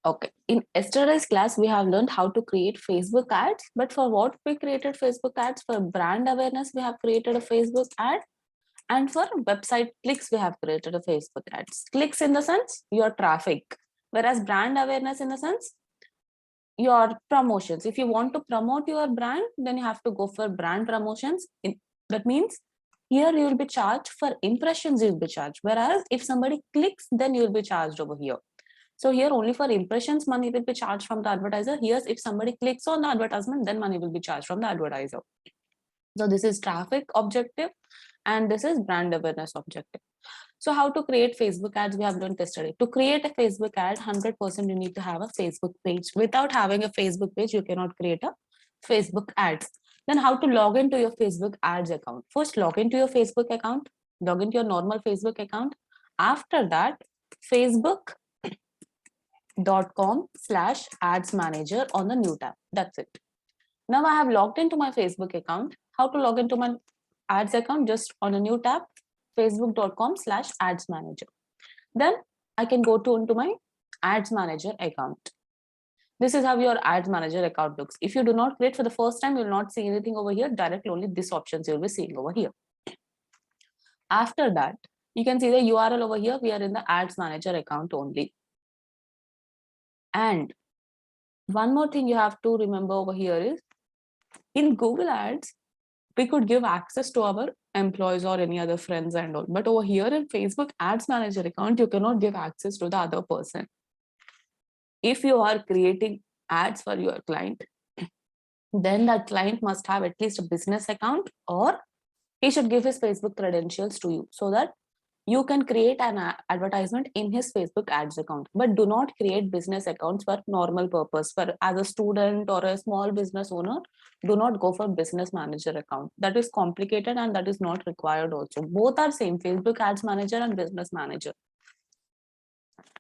Okay, in yesterday's class, we have learned how to create Facebook ads. But for what we created Facebook ads? For brand awareness, we have created a Facebook ad. And for website clicks, we have created a Facebook ads. Clicks in the sense your traffic, whereas brand awareness in the sense your promotions. If you want to promote your brand, then you have to go for brand promotions. That means here you will be charged for impressions, you'll be charged. Whereas if somebody clicks, then you'll be charged over here. So here only for impressions, money will be charged from the advertiser. Here, if somebody clicks on the advertisement, then money will be charged from the advertiser. So this is traffic objective and this is brand awareness objective. So how to create Facebook ads, we have learned yesterday. To create a Facebook ad, 100% you need to have a Facebook page. Without having a Facebook page, you cannot create a Facebook ads. Then how to log into your Facebook ads account. First, log into your Facebook account, log into your normal Facebook account. After that, facebook.com/ads manager on the new tab. That's it. Now I have logged into my Facebook account. How to log into my ads account? Just on a new tab, facebook.com/ads manager. Then I can go to into my ads manager account. This is how your ads manager account looks. If you do not create for the first time, you will not see anything over here. Directly only this options you will be seeing over here. After that, you can see the URL over here. We are in the ads manager account only. And one more thing you have to remember over here is in Google Ads, we could give access to our employees or any other friends and all. But over here in Facebook Ads Manager account, you cannot give access to the other person. If you are creating ads for your client, then that client must have at least a business account or he should give his Facebook credentials to you so that you can create an advertisement in his Facebook ads account, but do not create business accounts for normal purpose. For as a student or a small business owner, do not go for business manager account. That is complicated and that is not required also. Both are same, Facebook ads manager and business manager.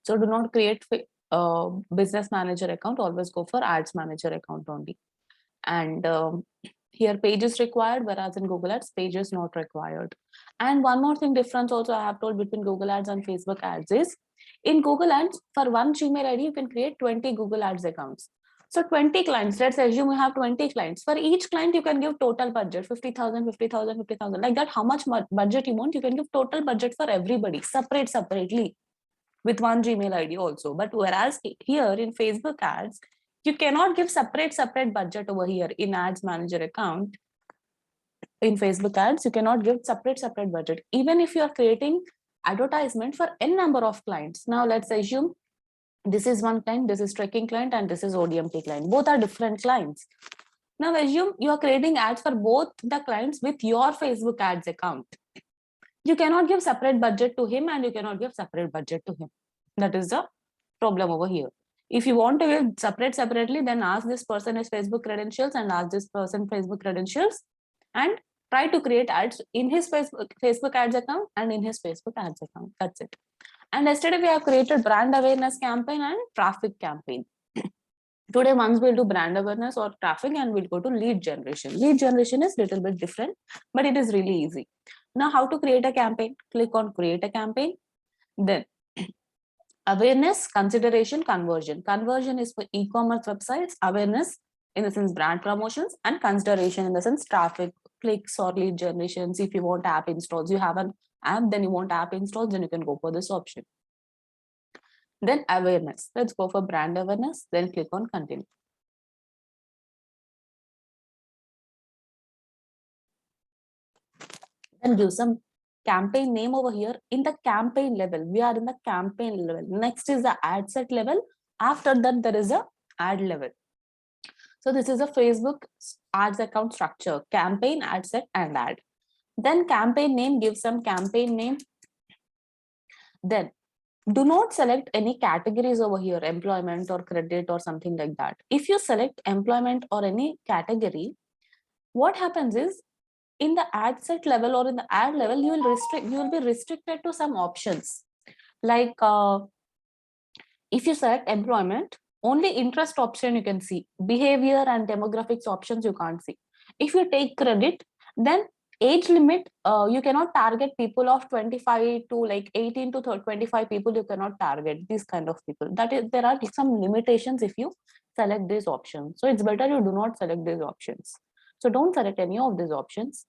So do not create business manager account, always go for ads manager account only. And here page is required, whereas in Google Ads, page is not required. And one more thing difference also I have told between Google Ads and Facebook Ads is, in Google Ads, for one Gmail ID, you can create 20 Google Ads accounts. So 20 clients, let's assume you have 20 clients. For each client, you can give total budget, 50,000, 50,000, 50,000. Like that, how much budget you want, you can give total budget for everybody, separately with one Gmail ID also. But whereas here in Facebook Ads, you cannot give separate budget over here in ads manager account. In Facebook Ads, you cannot give separate budget. Even if you are creating advertisement for n number of clients. Now let's assume this is one client, this is trekking client, and this is ODMT client. Both are different clients. Now assume you are creating ads for both the clients with your Facebook Ads account. You cannot give separate budget to him and you cannot give separate budget to him. That is the problem over here. If you want to give separately, then ask this person his Facebook credentials and ask this person Facebook credentials and try to create ads in his Facebook ads account and in his Facebook ads account. That's it. And yesterday we have created brand awareness campaign and traffic campaign. Today once we'll do brand awareness or traffic and we'll go to lead generation. Lead generation is little bit different, but it is really easy. Now how to create a campaign? Click on create a campaign. Then awareness, consideration, conversion. Conversion is for e-commerce websites. Awareness in the sense brand promotions, and consideration in the sense traffic, clicks or lead generations. If you want app installs, you have an app, then you want app installs, then you can go for this option. Then awareness. Let's go for brand awareness. Then click on continue. Then give some campaign name over here. In the campaign level, we are in the campaign level. Next is the ad set level. After that, there is a ad level. So this is a Facebook ads account structure: campaign, ad set, and ad. Then campaign name, give some campaign name. Then do not select any categories over here, employment or credit or something like that. If you select employment or any category, what happens is, in the ad set level or in the ad level, you will be restricted to some options. Like if you select employment, only interest option you can see. Behavior and demographics options you can't see. If you take credit, then age limit, you cannot target people of 25 to like 18 to 25 people. You cannot target these kind of people. That is, there are some limitations if you select these options. So it's better you do not select these options. So don't select any of these options.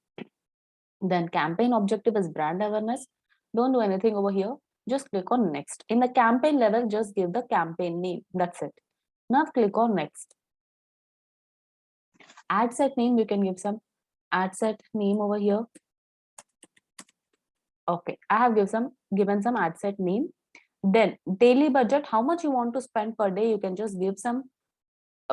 Then campaign objective is brand awareness. Don't do anything over here. Just click on next. In the campaign level, just give the campaign name. That's it. Now click on next. Ad set name, you can give some ad set name over here. Okay, I have given some ad set name. Then daily budget, how much you want to spend per day, you can just give some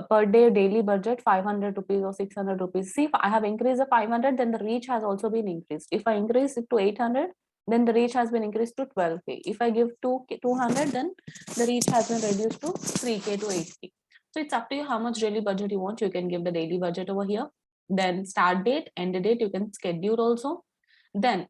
per day daily budget 500 rupees or 600 rupees. See, if I have increased the 500, then the reach has also been increased. If I increase it to 800, then the reach has been increased to 12k. If I give 200, then the reach has been reduced to 3k to 8k. So it's up to you how much daily budget you want. You can give the daily budget over here. Then start date, end date, you can schedule also. Then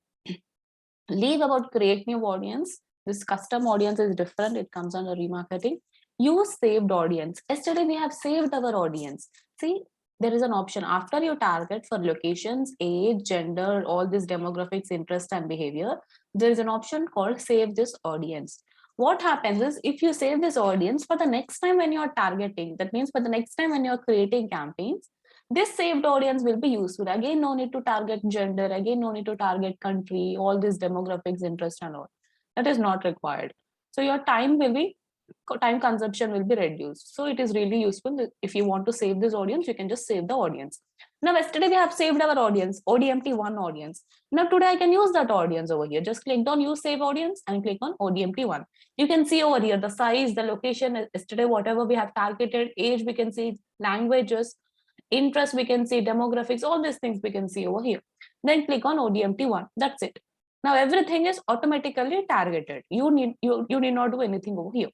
leave about create new audience. This custom audience is different. It comes under remarketing. Use saved audience. Yesterday we have saved our audience. See, there is an option after you target for locations, age, gender, all these demographics, interest and behavior. There is an option called save this audience. What happens is if you save this audience for the next time when you are targeting, that means for the next time when you are creating campaigns, this saved audience will be useful. Again, no need to target gender. Again, no need to target country, all these demographics, interest and all. That is not required. So your time consumption will be reduced. So it is really useful. If you want to save this audience, you can just save the audience. Now, yesterday we have saved our audience, ODMT1 audience. Now today I can use that audience over here. Just click on use save audience and click on ODMT1. You can see over here the size, the location, yesterday whatever we have targeted, age we can see, languages, interest we can see, demographics, all these things we can see over here. Then click on ODMT1. That's it. Now everything is automatically targeted. You need not do anything over here.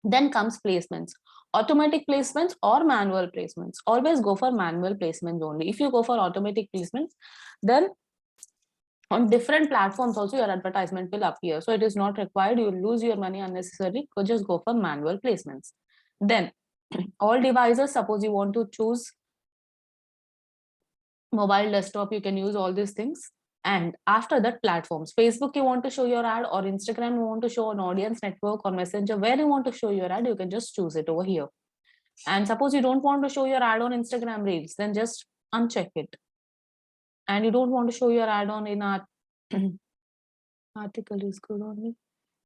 Then comes placements. Automatic placements or manual placements. Always go for manual placements only. If you go for automatic placements, then on different platforms also your advertisement will appear. So it is not required. You will lose your money unnecessarily. So just go for manual placements. Then all devices, suppose you want to choose mobile, desktop, you can use all these things. And after that, platforms, Facebook you want to show your ad, or Instagram you want to show an audience network, or Messenger, where you want to show your ad, you can just choose it over here. And suppose you don't want to show your ad on Instagram Reels, then just uncheck it. And you don't want to show your ad on in art article is good only.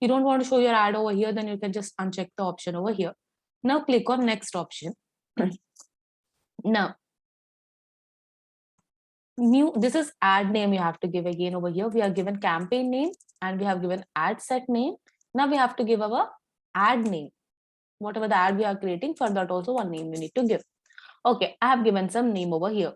You don't want to show your ad over here, then you can just uncheck the option over here. Now click on next option. Now new, this is ad name you have to give again over here. We have given campaign name and we have given ad set name. Now we have to give our ad name. Whatever the ad we are creating, for that also one name we need to give. Okay, I have given some name over here.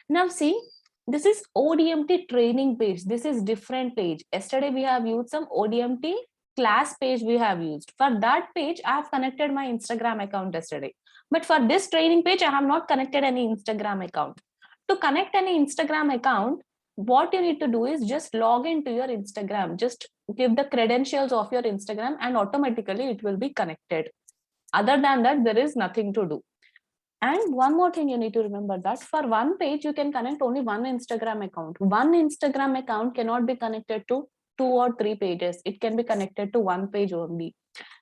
Now see, this is ODMT training page. This is different page. Yesterday we have used some ODMT class page we have used. For that page, I have connected my Instagram account yesterday. But for this training page, I have not connected any Instagram account. To connect any Instagram account, what you need to do is just log into your Instagram. Just give the credentials of your Instagram and automatically it will be connected. Other than that, there is nothing to do. And one more thing you need to remember, that for one page, you can connect only one Instagram account. One Instagram account cannot be connected to 2 or 3 pages. It can be connected to one page only.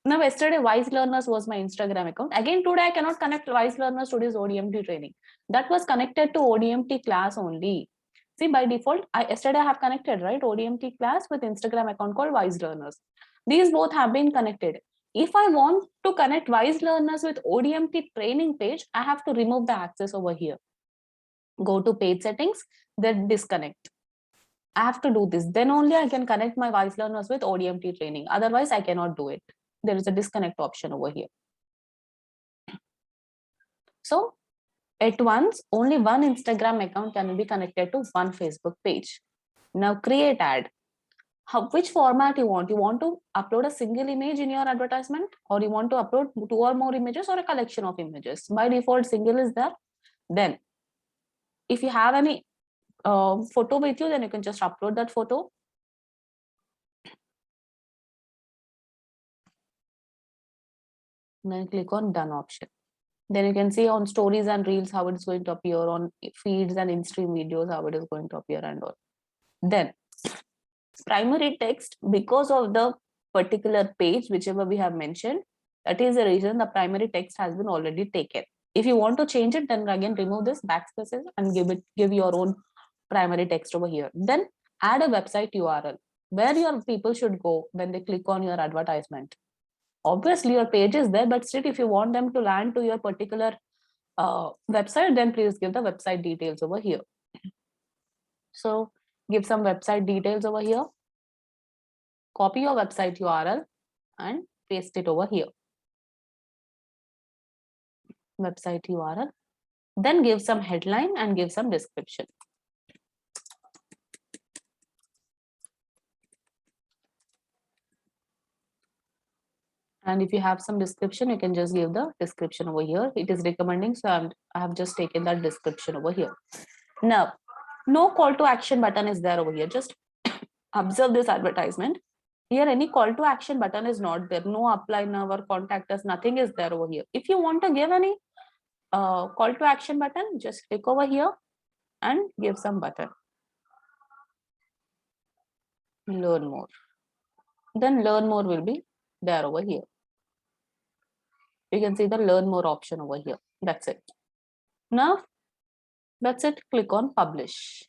Now, yesterday, Wise Learners was my Instagram account. Again, today, I cannot connect Wise Learners to this ODMT training. That was connected to ODMT class only. See, by default, yesterday I have connected, right, ODMT class with Instagram account called Wise Learners. These both have been connected. If I want to connect Wise Learners with ODMT training page, I have to remove the access over here. Go to page settings, then disconnect. I have to do this. Then only I can connect my Wise Learners with ODMT training. Otherwise, I cannot do it. There is a disconnect option over here. So at once, only one Instagram account can be connected to one Facebook page. Now create ad. Which format you want? You want to upload a single image in your advertisement, or you want to upload 2 or more images, or a collection of images? By default, single is there. Then if you have any photo with you, then you can just upload that photo. Then click on done option. Then you can see on stories and reels how it's going to appear, on feeds and in-stream videos how it is going to appear and all. Then primary text, because of the particular page whichever we have mentioned, that is the reason the primary text has been already taken. If you want to change it, then again remove this backspaces and give your own primary text over here. Then add a website URL where your people should go when they click on your advertisement. Obviously your page is there, but still if you want them to land to your particular website, then please give the website details over here. So give some website details over here, copy your website URL and paste it over here. Website URL. Then give some headline and give some description. And if you have some description, you can just give the description over here. It is recommending, so I have just taken that description over here. Now, no call to action button is there over here. Just observe this advertisement. Here, any call to action button is not there. No apply now or contact us, nothing is there over here. If you want to give any call to action button, just click over here and give some button. Learn more. Then learn more will be there over here. You can see the learn more option over here. That's it. Now, that's it. Click on publish.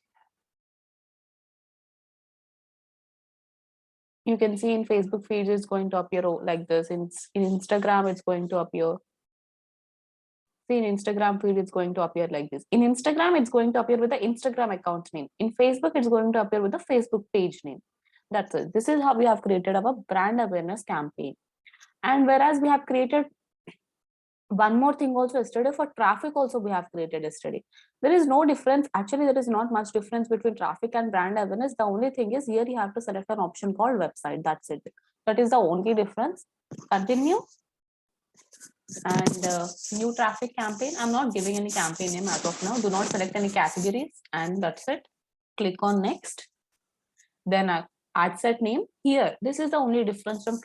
You can see in Facebook feed it's going to appear like this. In Instagram, it's going to appear. See, in Instagram feed, it's going to appear like this. In Instagram, it's going to appear with the Instagram account name. In Facebook, it's going to appear with the Facebook page name. That's it. This is how we have created our brand awareness campaign. And whereas we have created one more thing also yesterday, for traffic also we have created yesterday. There is no difference. Actually, there is not much difference between traffic and brand awareness. The only thing is here you have to select an option called website. That's it. That is the only difference. Continue. And new traffic campaign. I'm not giving any campaign name as of now. Do not select any categories. And that's it. Click on next. Then ad set name here. This is the only difference from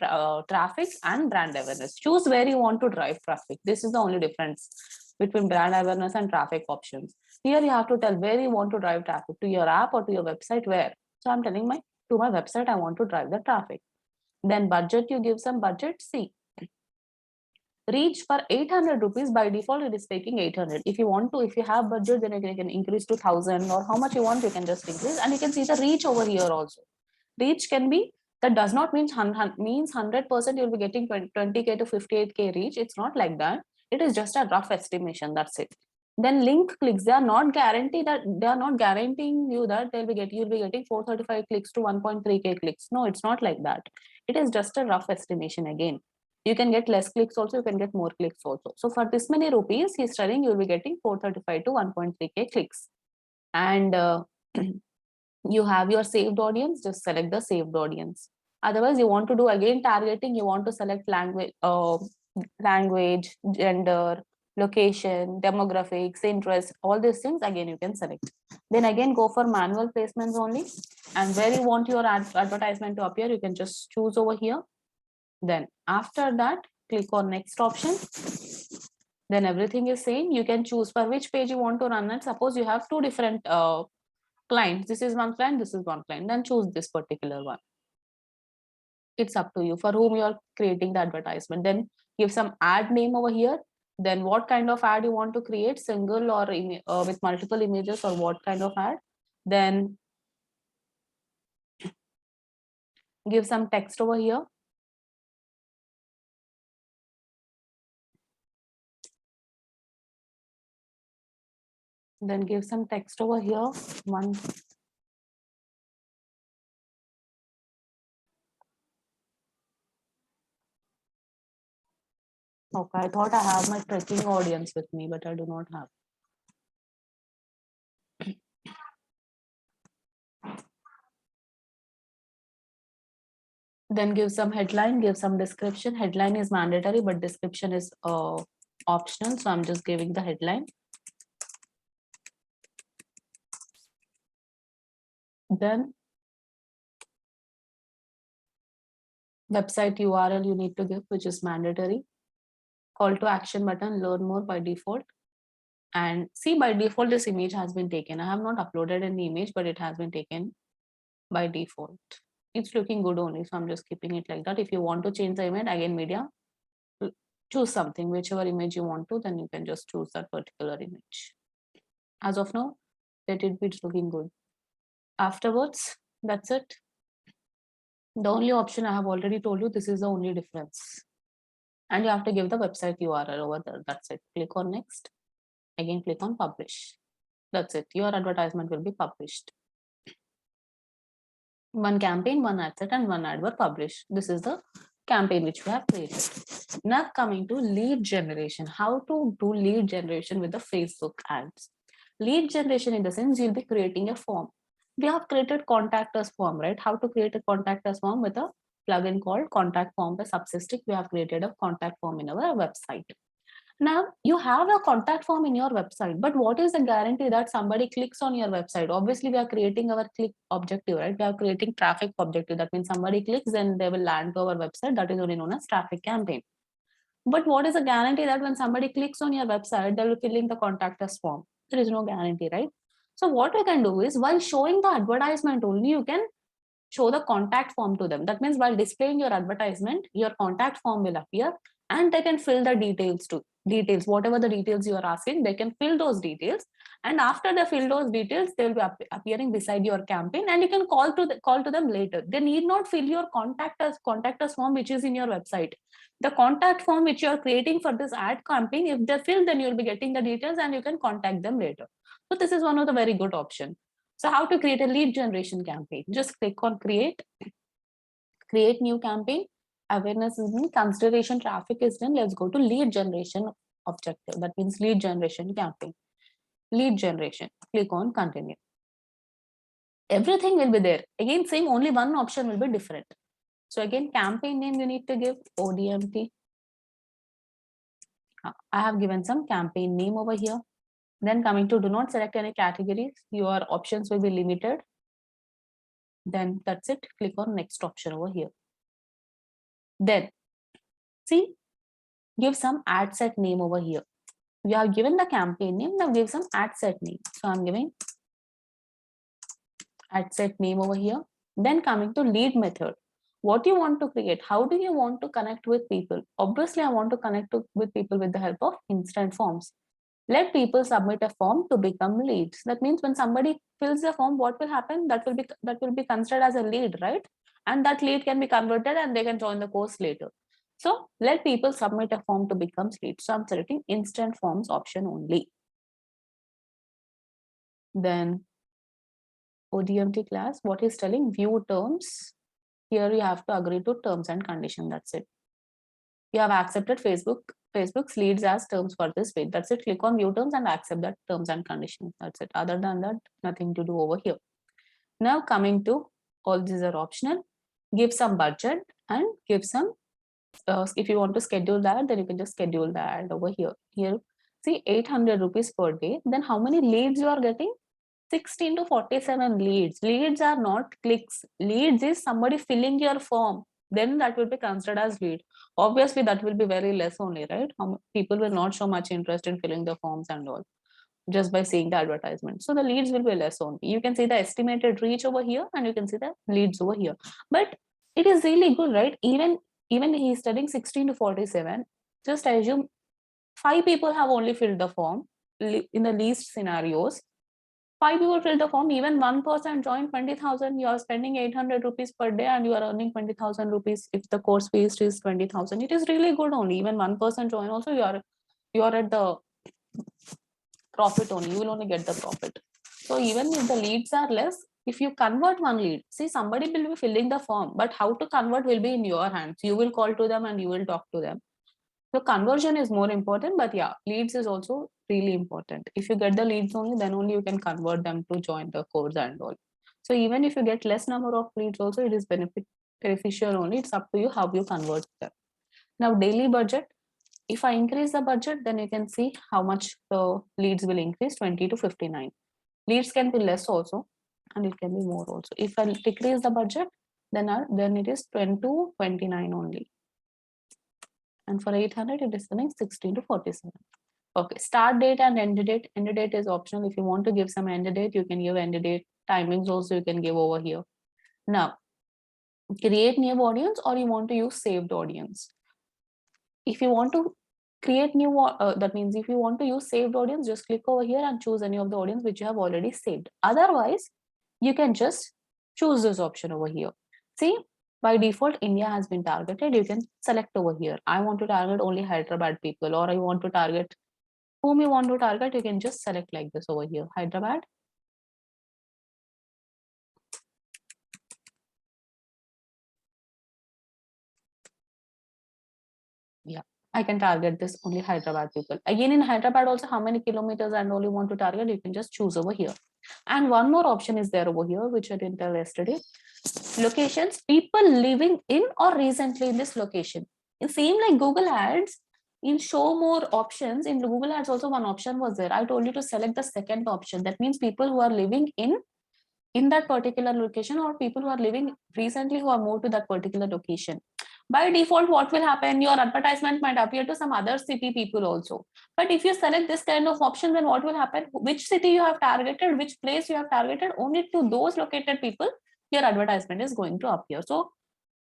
traffic and brand awareness. Choose where you want to drive traffic. This is the only difference between brand awareness and traffic options. Here you have to tell where you want to drive traffic, to your app or to your website, where. So I'm telling to my website I want to drive the traffic. Then budget, you give some budget. See, reach for 800 rupees, by default it is taking 800. If you want to, if you have budget, then you can increase to 1000, or how much you want, you can just increase. And you can see the reach over here also. Reach can be, that does not mean means 100% you'll be getting 20k to 58k reach. It's not like that. It is just a rough estimation. That's it. Then link clicks, they are not guaranteed that they are not guaranteeing you that you'll be getting 435 clicks to 1.3k clicks. No, it's not like that. It is just a rough estimation. Again, you can get less clicks also, you can get more clicks also. So for this many rupees, he's telling you'll be getting 435 to 1.3k clicks. And you have your saved audience, just select the saved audience. Otherwise, you want to do again targeting, you want to select language, gender, location, demographics, interest, all these things, again you can select. Then again go for manual placements only, and where you want your advertisement to appear, you can just choose over here. Then after that, click on next option. Then everything is same. You can choose for which page you want to run it. Suppose you have two different clients. This is one client, this is one client. Then choose this particular one. It's up to you for whom you are creating the advertisement. Then give some ad name over here. Then what kind of ad you want to create, single or with multiple images, or what kind of ad. Then give some text over here. Then give some text over here. One. Okay, I thought I have my trekking audience with me, but I do not have. Then give some headline, give some description. Headline is mandatory, but description is optional. So I'm just giving the headline. Then website URL you need to give, which is mandatory. call to action button, learn more by default. And see, by default, this image has been taken. I have not uploaded any image, but it has been taken by default. It's looking good only, so I'm just keeping it like that. If you want to change the image, again, media, choose something, whichever image you want to, then you can just choose that particular image. As of now, let it be, it's looking good. Afterwards, that's it. The only option I have already told you, this is the only difference. And you have to give the website URL over there. That's it. Click on next. Again, click on publish. That's it. Your advertisement will be published. One campaign, one ad set, and one ad were published. This is the campaign which we have created. Now coming to lead generation. How to do lead generation with the Facebook ads? Lead generation in the sense you'll be creating a form. We have created contact us form, right? How to create a contact us form with a plugin called contact form by Subsystic. We have created a contact form in our website. Now you have a contact form in your website, but what is the guarantee that somebody clicks on your website? Obviously, we are creating our click objective, right? We are creating traffic objective. That means somebody clicks and they will land to our website. That is only known as traffic campaign. But what is the guarantee that when somebody clicks on your website, they will fill in the contact us form? There is no guarantee, right? So what we can do is while showing the advertisement only, you can show the contact form to them. That means while displaying your advertisement, your contact form will appear and they can fill the details too. Details, whatever the details you are asking, they can fill those details. And after they fill those details, they will be appearing beside your campaign and you can call to them later. They need not fill your contact us form, which is in your website. The contact form which you are creating for this ad campaign, if they fill, then you'll be getting the details and you can contact them later. So this is one of the very good option. So how to create a lead generation campaign? Just click on create new campaign. Awareness is done, consideration traffic is done. Let's go to lead generation objective. That means lead generation campaign. Lead generation, click on continue. Everything will be there. Again, same, only one option will be different. So again, campaign name you need to give ODMT. I have given some campaign name over here. Then coming to do not select any categories. Your options will be limited. Then that's it. Click on next option over here. Then see, give some ad set name over here. We have given the campaign name. Now give some ad set name. So I'm giving ad set name over here. Then coming to lead method. What you want to create? How do you want to connect with people? Obviously, I want to connect with people with the help of instant forms. Let people submit a form to become leads. That means when somebody fills the form, what will happen? That will be considered as a lead, right? And that lead can be converted and they can join the course later. So let people submit a form to become leads. So I'm selecting instant forms option only. Then ODMT class, what is telling? View terms. Here you have to agree to terms and condition. That's it. You have accepted Facebook's leads as terms for this page. That's it. Click on view terms and accept that terms and conditions. That's it. Other than that, nothing to do over here. Now coming to all these are optional. Give some budget and give some. If you want to schedule that, then you can just schedule that over here. Here, see 800 rupees per day. Then how many leads you are getting? 16 to 47 leads. Leads are not clicks. Leads is somebody filling your form. Then that will be considered as lead. Obviously, that will be very less only, right? People will not show much interest in filling the forms and all just by seeing the advertisement. So the leads will be less only. You can see the estimated reach over here and you can see the leads over here. But it is really good, right? Even he's studying 16 to 47. Just assume 5 people have only filled the form in the least scenarios. 5 people fill the form, even 1% join 20,000, you are spending 800 rupees per day and you are earning 20,000 rupees if the course fees is 20,000. It is really good only. Even 1% join also, you are at the profit only. You will only get the profit. So even if the leads are less, if you convert one lead, see somebody will be filling the form, but how to convert will be in your hands. You will call to them and you will talk to them. So conversion is more important, but yeah, leads is also really important. If you get the leads only, then only you can convert them to join the course and all. So even if you get less number of leads also, it is beneficial only. It's up to you how you convert them. Now daily budget. If I increase the budget, then you can see how much the leads will increase, 20 to 59. Leads can be less also, and it can be more also. If I decrease the budget, then it is 20 to 29 only. And for 800, it is coming 16 to 47. Okay, start date and end date. End date is optional. If you want to give some end date, you can give end date. Timings also you can give over here. Now, create new audience or you want to use saved audience. If you want to create new, that means if you want to use saved audience, just click over here and choose any of the audience which you have already saved. Otherwise, you can just choose this option over here. See, by default, India has been targeted. You can select over here. I want to target only Hyderabad people, or I want to target whom you want to target. You can just select like this over here, Hyderabad. Yeah, I can target this only Hyderabad people. Again, in Hyderabad also, how many kilometers and all you want to target, you can just choose over here. And one more option is there over here, which I didn't tell yesterday. Locations, people living in or recently in this location. It seems like Google Ads, in show more options, in Google Ads also one option was there. I told you to select the second option. That means people who are living in that particular location, or people who are living recently who are moved to that particular location. By default, what will happen? Your advertisement might appear to some other city people also. But if you select this kind of option, then what will happen? Which city you have targeted, which place you have targeted, only to those located people, your advertisement is going to appear. So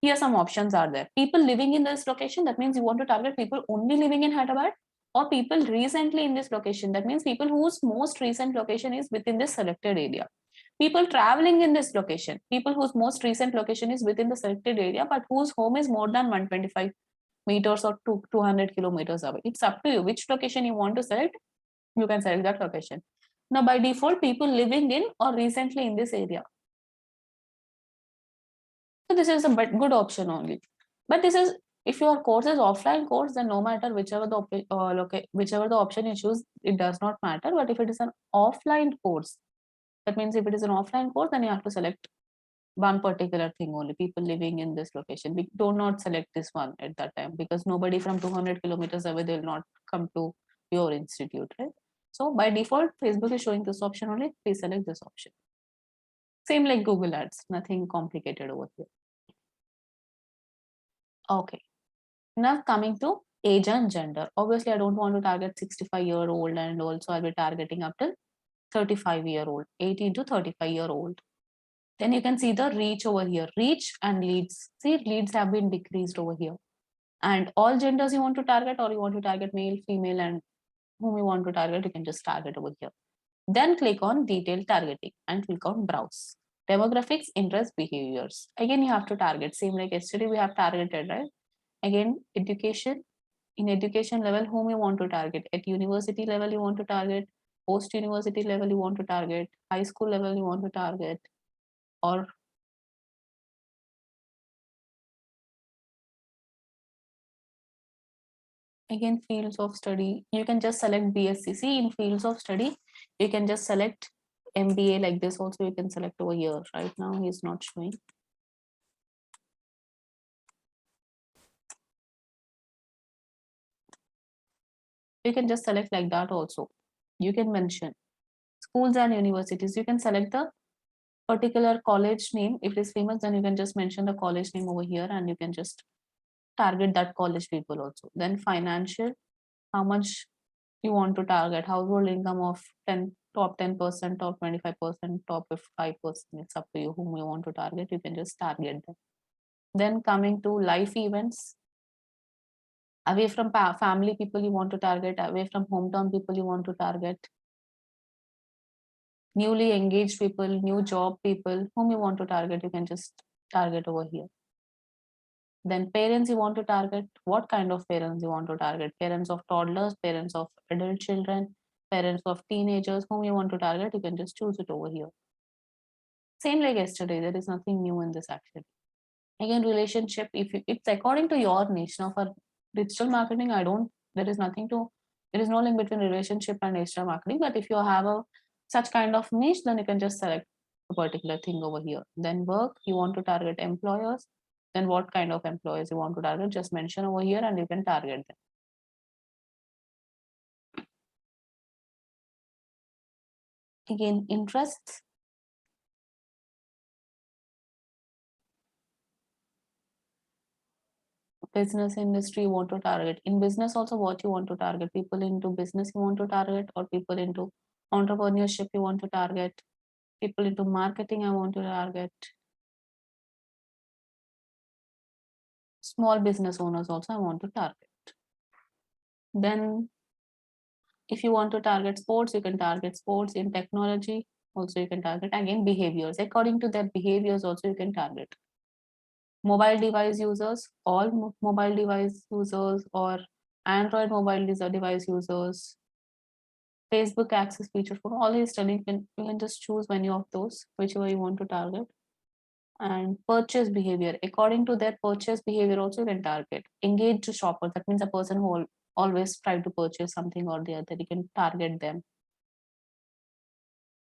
here some options are there. People living in this location, that means you want to target people only living in Hyderabad, or people recently in this location. That means people whose most recent location is within this selected area. People traveling in this location, people whose most recent location is within the selected area, but whose home is more than 125 meters or 200 kilometers away. It's up to you which location you want to select. You can select that location. Now, by default, people living in or recently in this area. So this is a good option only. But this is, if your course is offline course, then no matter whichever the option you choose, it does not matter. But if it is an offline course, that means if it is an offline course, then you have to select one particular thing only, people living in this location. We do not select this one at that time, because nobody from 200 kilometers away, they will not come to your institute, right? So by default, Facebook is showing this option only. Please select this option. Same like Google Ads, nothing complicated over here. Okay, now coming to age and gender. Obviously, I don't want to target 65-year-old, and also I'll be targeting up to 35-year-old, 18 to 35-year-old. Then you can see the reach over here, reach and leads. See, leads have been decreased over here. And all genders you want to target, or you want to target male, female, and whom you want to target, you can just target over here. Then click on detailed targeting and click on browse. Demographics, interest, behaviors. Again, you have to target, same like yesterday we have targeted, right? Again, education. In education level, whom you want to target. At university level, you want to target. Post university level, you want to target. High school level, you want to target. Or again, fields of study, you can just select BSc. In fields of study, you can just select MBA like this. Also, you can select over here. Right now, he's not showing. You can just select like that also. You can mention schools and universities. You can select the particular college name. If it is famous, then you can just mention the college name over here, and you can just target that college people also. Then financial, how much you want to target, household income of top 10%, top 25%, top 5%. It's up to you whom you want to target. You can just target them. Then coming to life events, away from family people you want to target, away from hometown people you want to target, newly engaged people, new job people, whom you want to target, you can just target over here. Then parents you want to target, what kind of parents you want to target, parents of toddlers, parents of adult children, parents of teenagers, whom you want to target, you can just choose it over here. Same like yesterday, there is nothing new in this actually. Again, relationship, if you, it's according to your niche. Now for digital marketing, there is no link between relationship and digital marketing. But if you have such kind of niche, then you can just select a particular thing over here. Then work, you want to target employers. Then what kind of employers you want to target, just mention over here and you can target them. Again, interests. business industry you want to target. In business also, what you want to target, people into business you want to target, or people into entrepreneurship you want to target, people into marketing I want to target, small business owners also I want to target. Then if you want to target sports, you can target sports. In technology also you can target, again, behaviors. According to their behaviors also you can target. Mobile device users, all mobile device users, or Android mobile device users, Facebook access feature phone, all these studying, you can just choose any of those, whichever you want to target. And purchase behavior, according to their purchase behavior also you can target. Engaged shopper, that means a person who always try to purchase something or the other, you can target them.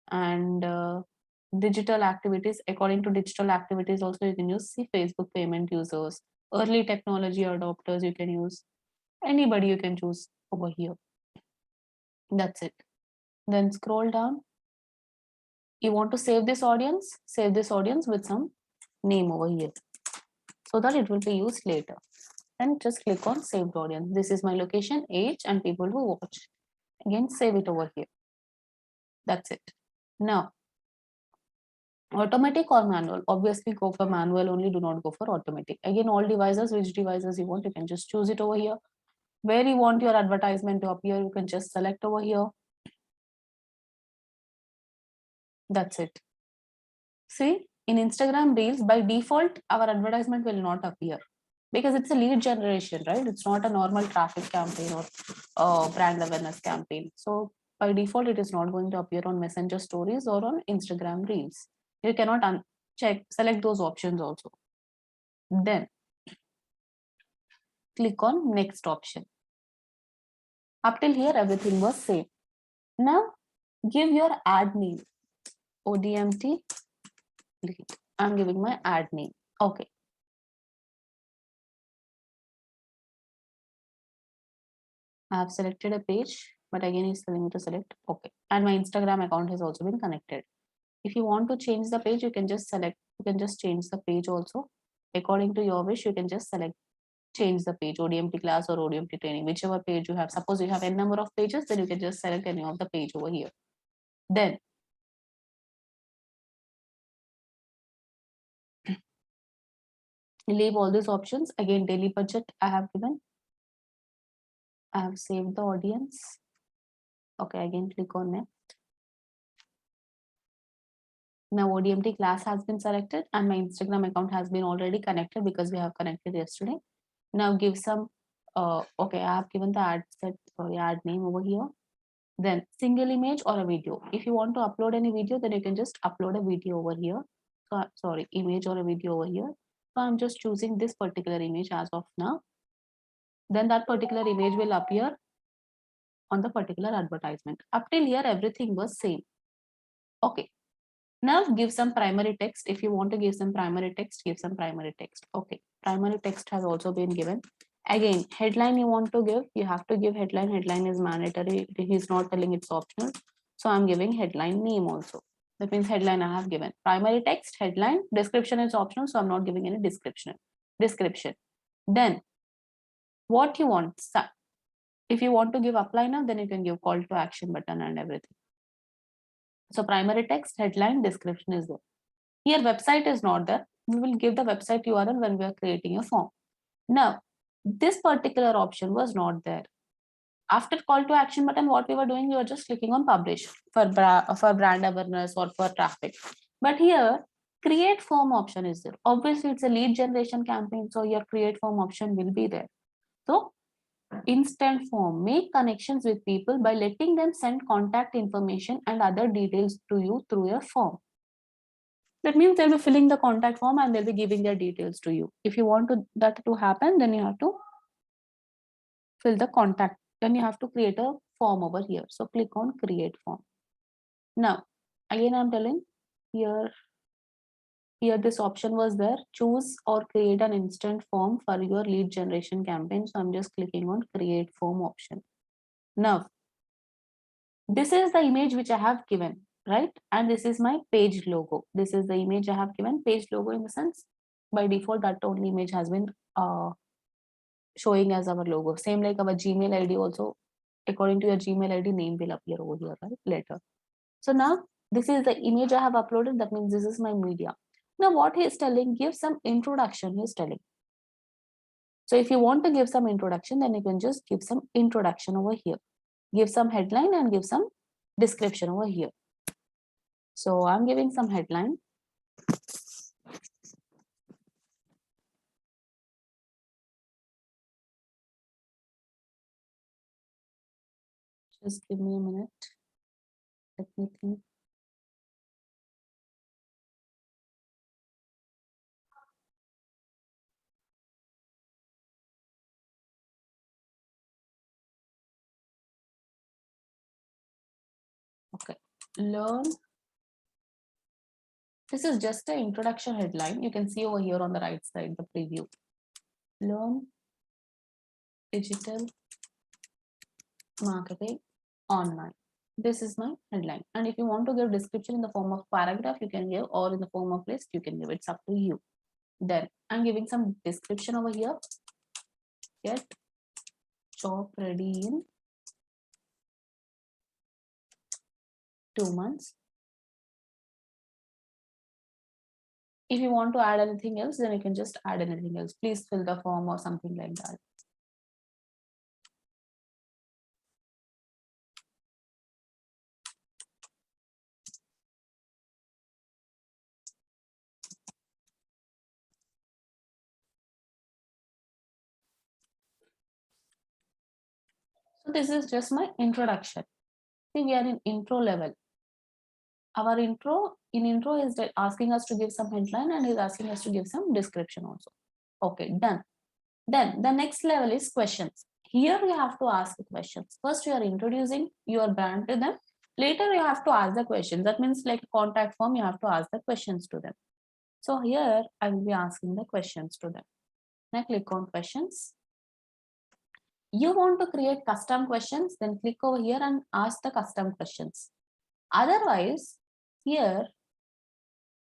And digital activities, according to digital activities also you can use, see, Facebook payment users, early technology adopters, you can use anybody, you can choose over here. That's it. Then scroll down. You want to save this audience with some name over here so that it will be used later. And just click on saved audience. This is my location, age, and people who watch. Again, save it over here. That's it. Now, automatic or manual? Obviously go for manual only, do not go for automatic. Again, all devices, which devices you want, you can just choose it over here. Where you want your advertisement to appear, you can just select over here. That's it. See, in Instagram Reels, by default, our advertisement will not appear because it's a lead generation, right? It's not a normal traffic campaign or brand awareness campaign. So by default, it is not going to appear on Messenger Stories or on Instagram Reels. You cannot select those options also. Then click on next option. Up till here, everything was same. Now give your ad name. ODMT. I'm giving my ad name. Okay. I have selected a page, but again, it's telling me to select. Okay. And my Instagram account has also been connected. If you want to change the page, you can just select, you can just change the page also. According to your wish, you can just select, change the page, ODMT class or ODMT training, whichever page you have. Suppose you have n number of pages, then you can just select any of the page over here. Then leave all these options. Again, daily budget I have given. I have saved the audience. Okay, again, click on next. Now ODMT class has been selected and my Instagram account has been already connected because we have connected yesterday. Now give some, okay, I have given the ad name over here. Then single image or a video. If you want to upload any video, then you can just upload a video over here. So, sorry, image or a video over here. So I'm just choosing this particular image as of now. Then that particular image will appear on the particular advertisement. Up till here, everything was same. Okay. Now give some primary text. If you want to give some primary text, give some primary text. Okay. Primary text has also been given. Again, headline you want to give, you have to give headline. Headline is mandatory. He's not telling it's optional. So I'm giving headline name also. That means headline I have given. Primary text, headline, description is optional. So I'm not giving any description. Then what you want. If you want to give apply now, then you can give call to action button and everything. So primary text, headline, description is there. Here website is not there. We will give the website URL when we are creating a form. Now, this particular option was not there. After call to action button, what we were doing, we were just clicking on publish for brand awareness or for traffic. But here, create form option is there. Obviously, it's a lead generation campaign, so your create form option will be there. So, instant form, make connections with people by letting them send contact information and other details to you through your form. That means they'll be filling the contact form and they'll be giving their details to you. If you want that to happen, then you have to fill the contact. Then you have to create a form over here. So click on create form. Now, again, I'm telling here this option was there. Choose or create an instant form for your lead generation campaign. So I'm just clicking on create form option. Now, this is the image which I have given, right? And this is my page logo. This is the image I have given, page logo, in the sense by default that only image has been showing as our logo. Same like our Gmail ID also, according to your Gmail ID, name will appear over here, right? Later. So now this is the image I have uploaded. That means this is my media. Now what he is telling, give some introduction, he is telling. So if you want to give some introduction, then you can just give some introduction over here. Give some headline and give some description over here. So I'm giving some headline. Just give me a minute. Let me think. Okay. Learn. This is just an introduction headline. You can see over here on the right side, the preview. Learn digital marketing online. This is my headline. And if you want to give description in the form of paragraph, you can give, or in the form of list, you can give. It's up to you. Then I'm giving some description over here. Get job ready in 2 months. If you want to add anything else, then you can just add anything else. Please fill the form or something like that. So this is just my introduction. See, we are in intro level. Our intro is asking us to give some headline and is asking us to give some description also. Okay, done. Then the next level is questions. Here you have to ask the questions. First, you are introducing your brand to them. Later, you have to ask the questions. That means like contact form, you have to ask the questions to them. So here I will be asking the questions to them. Now click on questions. You want to create custom questions, then click over here and ask the custom questions. Otherwise, here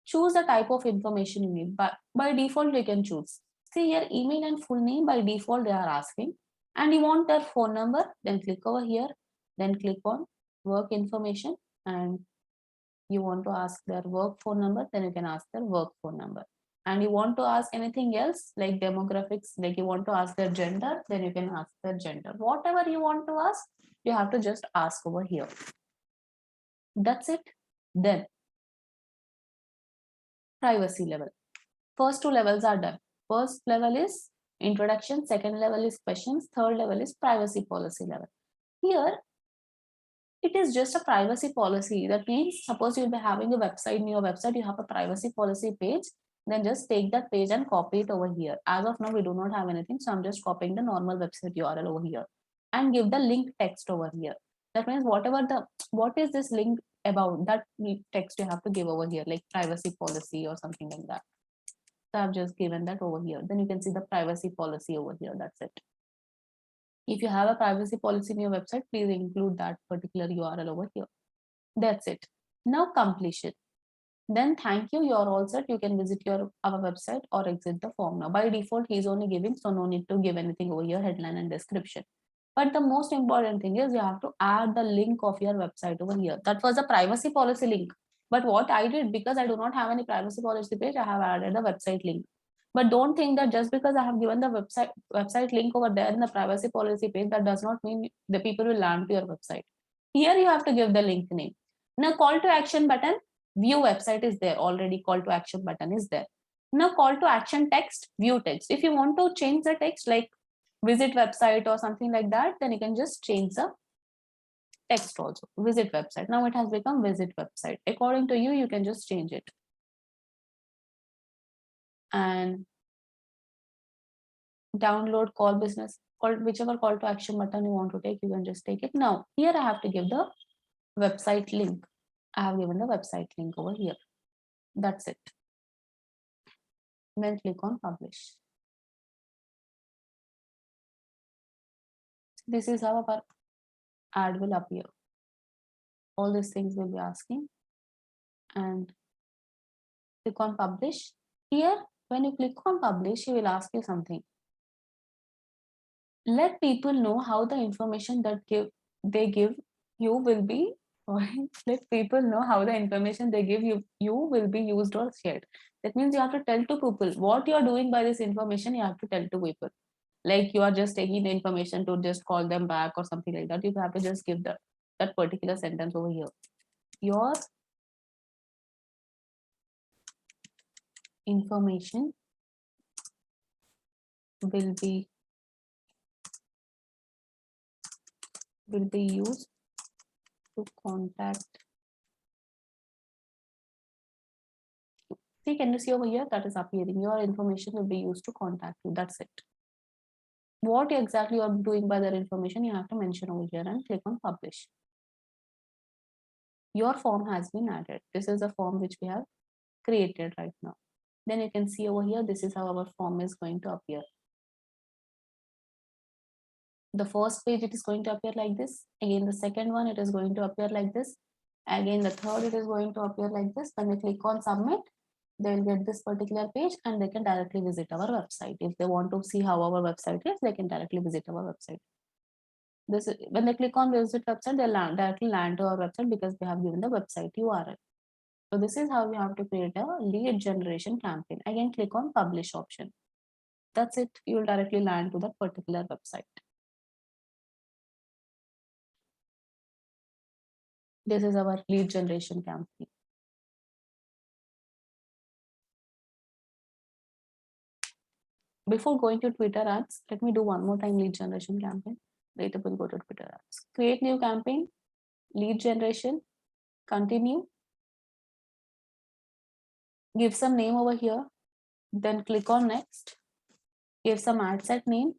choose the type of information you need. But by default, you can choose. See here, email and full name by default they are asking. And you want their phone number, then click over here, then click on work information, and you want to ask their work phone number, then you can ask their work phone number. And you want to ask anything else like demographics, like you want to ask their gender, then you can ask their gender. Whatever you want to ask, you have to just ask over here. That's it. Then privacy level. First two levels are done. First level is introduction, second level is questions, third level is privacy policy level. Here, it is just a privacy policy. That means suppose you'll be having a website, in your website you have a privacy policy page, then just take that page and copy it over here. As of now, we do not have anything, so I'm just copying the normal website URL over here and give the link text over here. That means what is this link about, that text you have to give over here, like privacy policy or something like that. So I've just given that over here. Then you can see the privacy policy over here. That's it. If you have a privacy policy in your website, please include that particular URL over here. That's it. Now completion. Then thank you. You're all set. You can visit our website or exit the form now. By default, he's only giving, so no need to give anything over here, headline and description. But the most important thing is you have to add the link of your website over here. That was a privacy policy link. But what I did, because I do not have any privacy policy page, I have added a website link. But don't think that just because I have given the website link over there in the privacy policy page, that does not mean the people will land to your website. Here you have to give the link name. Now call to action button, view website is there already. Call to action button is there. Now call to action text, view text. If you want to change the text like visit website or something like that, then you can just change the text also. Visit website. Now it has become visit website. According to you, you can just change it. And download call business, whichever call to action button you want to take, you can just take it. Now here I have to give the website link. I have given the website link over here. That's it. Then click on publish. This is how our ad will appear. All these things will be asking, and click on publish. Here when you click on publish, he will ask you something. let people know how the information that they give you will be let people know how the information they give you will be used or shared. That means you have to tell to people what you are doing by this information. You have to tell to people, like you are just taking the information to just call them back or something like that. You have to just give that particular sentence over here. Your information will be used to contact. See, can you see over here that is appearing? Your information will be used to contact you. That's it. What exactly you are doing by that information, you have to mention over here and click on publish. Your form has been added. This is a form which we have created right now. Then you can see over here, this is how our form is going to appear. The first page, it is going to appear like this. Again, the second one, it is going to appear like this. Again, the third, it is going to appear like this. When you click on submit, they will get this particular page and they can directly visit our website. If they want to see how our website is, they can directly visit our website. This is, when they click on visit website, they directly land to our website because we have given the website URL. So this is how you have to create a lead generation campaign. Again, click on publish option. That's it. You will directly land to that particular website. This is our lead generation campaign. Before going to Twitter ads, let me do one more time lead generation campaign. Later we'll go to Twitter ads. Create new campaign, lead generation, continue. Give some name over here. Then click on next. Give some ad set name.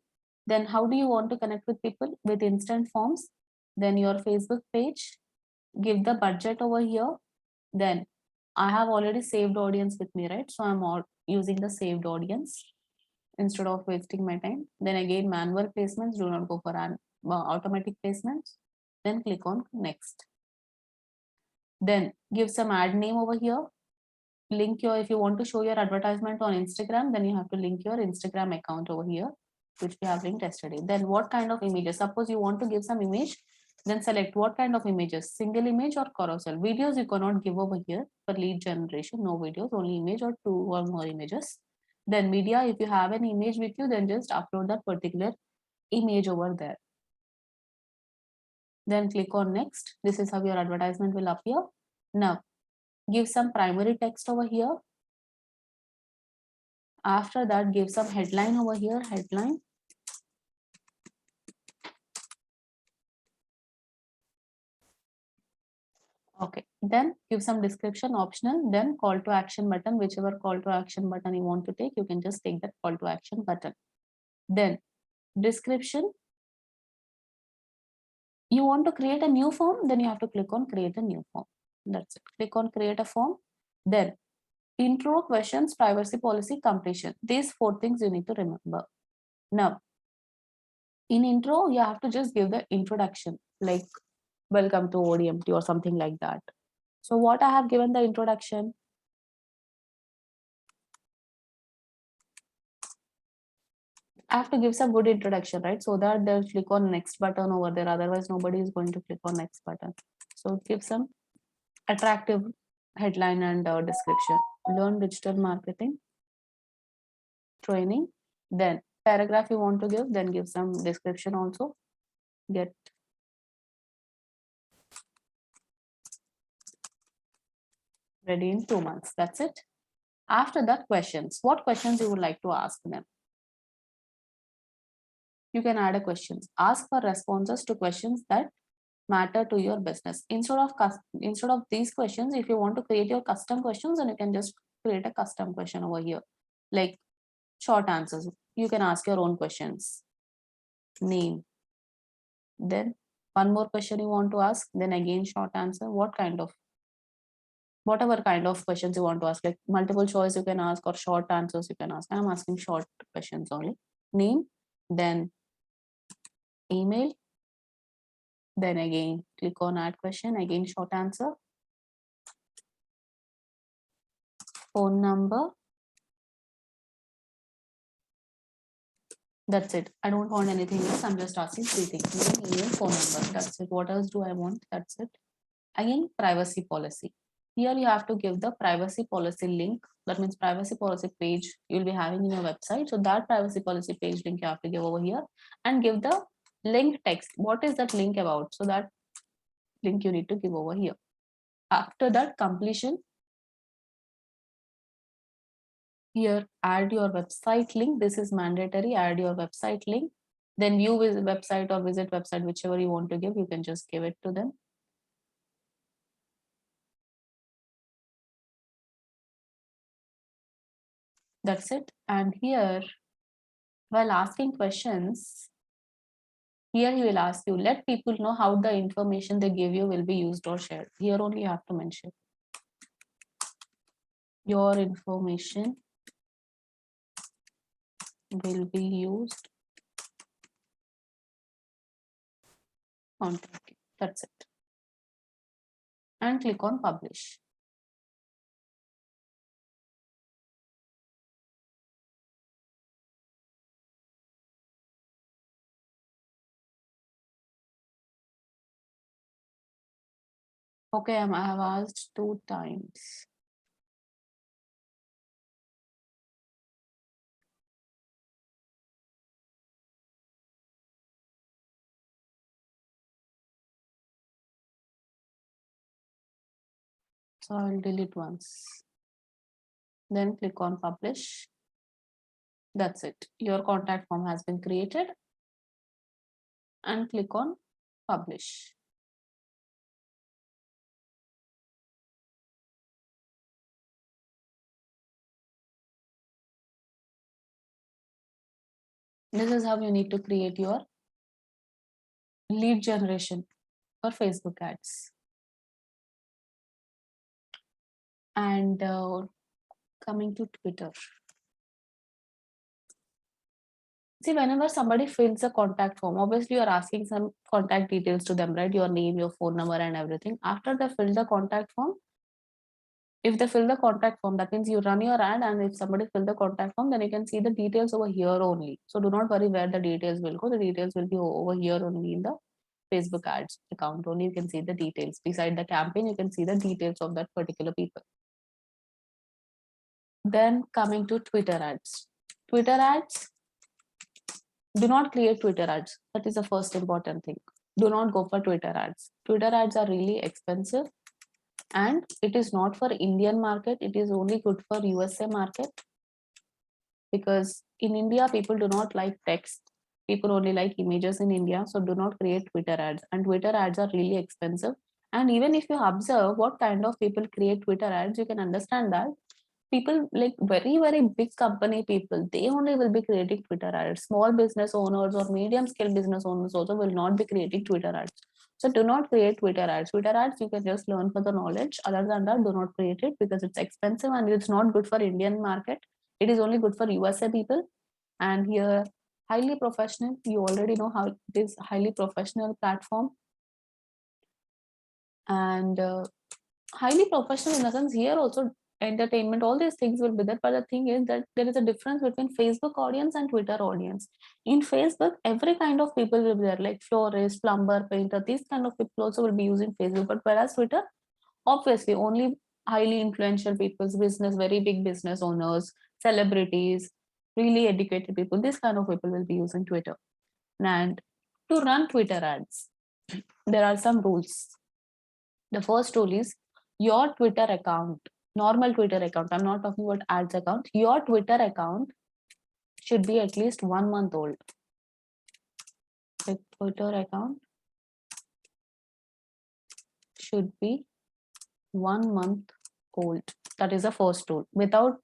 Then how do you want to connect with people? With instant forms. Then your Facebook page. Give the budget over here. Then I have already saved audience with me, right? So I'm all using the saved audience instead of wasting my time. Then again, manual placements, do not go for an automatic placements. Then click on next. Then give some ad name over here. Link your, if you want to show your advertisement on Instagram, then you have to link your Instagram account over here, which we have linked yesterday. Then what kind of images? Suppose you want to give some image, then select what kind of images, single image or carousel. Videos you cannot give over here for lead generation, no videos, only image or 2 or more images. Then media, if you have an image with you, then just upload that particular image over there. Then click on next. This is how your advertisement will appear. Now give some primary text over here. After that, give some headline over here, headline. Okay, then give some description optional, then call to action button, whichever call to action button you want to take, you can just take that call to action button. Then description, you want to create a new form, then you have to click on create a new form. That's it. Click on create a form. Then intro, questions, privacy policy, completion. These 4 things you need to remember. Now, in intro, you have to just give the introduction, like welcome to ODMT or something like that. So what I have given the introduction. I have to give some good introduction, right? So that they'll click on next button over there. Otherwise, nobody is going to click on next button. So give some attractive headline and description. Learn digital marketing training. Then paragraph you want to give, then give some description also. Get ready in 2 months. That's it. After that, questions. What questions you would like to ask them? You can add a questions. Ask for responses to questions that matter to your business. Instead of these questions, if you want to create your custom questions, then you can just create a custom question over here, like short answers. You can ask your own questions. Name. Then one more question you want to ask. Then again short answer. Whatever kind of questions you want to ask, like multiple choice you can ask or short answers you can ask. I'm asking short questions only. Name. Then email. Then again click on add question, again short answer. Phone number. That's it. I don't want anything else. I'm just asking three things: name, email, phone number. That's it. What else do I want? That's it. Again, privacy policy. Here you have to give the privacy policy link. That means privacy policy page you'll be having in your website. So that privacy policy page link you have to give over here and give the link text. What is that link about? So that link you need to give over here. After that completion, here add your website link. This is mandatory. Add your website link. Then view visit website or visit website, whichever you want to give, you can just give it to them. That's it. And here, while asking questions, here he will ask you, let people know how the information they give you will be used or shared. Here only you have to mention your information will be used. Contact. That's it. And click on publish. Okay, I have asked 2 times. So I'll delete once. Then click on publish. That's it. Your contact form has been created. And click on publish. This is how you need to create your lead generation for Facebook ads. And coming to Twitter. See, whenever somebody fills a contact form, obviously you're asking some contact details to them, right? Your name, your phone number and everything. After they fill the contact form, if they fill the contact form, that means you run your ad, and if somebody fill the contact form, then you can see the details over here only. So do not worry where the details will go. The details will be over here only in the Facebook ads account only. You can see the details. Beside the campaign, you can see the details of that particular people. Then coming to Twitter ads. Twitter ads, do not create Twitter ads. That is the first important thing. Do not go for Twitter ads. Twitter ads are really expensive, and it is not for Indian market. It is only good for USA market, because in India people do not like text. People only like images in India. So do not create Twitter ads. And Twitter ads are really expensive. And even if you observe what kind of people create Twitter ads, you can understand that people like very big company people, they only will be creating Twitter ads. Small business owners or medium scale business owners also will not be creating Twitter ads. So do not create Twitter ads. Twitter ads you can just learn for the knowledge. Other than that, do not create it, because it's expensive and it's not good for Indian market. It is only good for USA people. And here, highly professional, you already know how it is. Highly professional platform. And highly professional in the sense, here also entertainment, all these things will be there. But the thing is that there is a difference between Facebook audience and Twitter audience. In Facebook, every kind of people will be there, like florist, plumber, painter. These kind of people also will be using Facebook. But whereas Twitter, obviously only highly influential people, business, very big business owners, celebrities, really educated people, this kind of people will be using Twitter. And to run Twitter ads, there are some rules. The first rule is your Twitter account, normal Twitter account, I'm not talking about ads account, your Twitter account should be at least 1 month old. The Twitter account should be 1 month old. That is the first rule. Without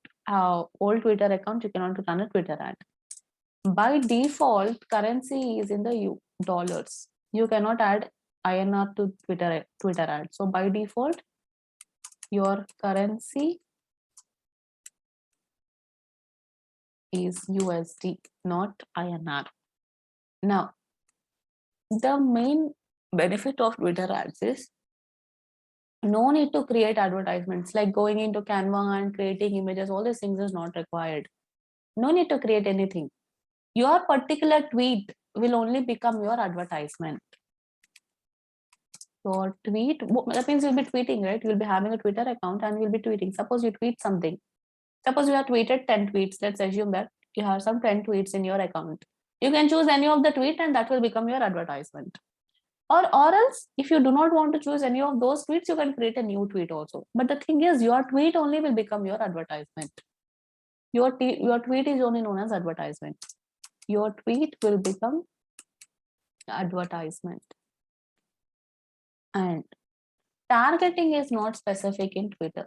old Twitter account, you cannot run a Twitter ad. By default, currency is in the dollars. You cannot add INR to Twitter ad. So by default, your currency is USD, not INR. Now, the main benefit of Twitter ads is no need to create advertisements, like going into Canva and creating images. All these things is not required. No need to create anything. Your particular tweet will only become your advertisement. Your tweet, that means you'll be tweeting, right? You'll be having a Twitter account and you'll be tweeting. Suppose you tweet something. Suppose you have tweeted 10 tweets. Let's assume that you have some 10 tweets in your account. You can choose any of the tweet and that will become your advertisement. Or else, if you do not want to choose any of those tweets, you can create a new tweet also. But the thing is, your tweet only will become your advertisement. Your tweet is only known as advertisement. Your tweet will become advertisement. And targeting is not specific in Twitter.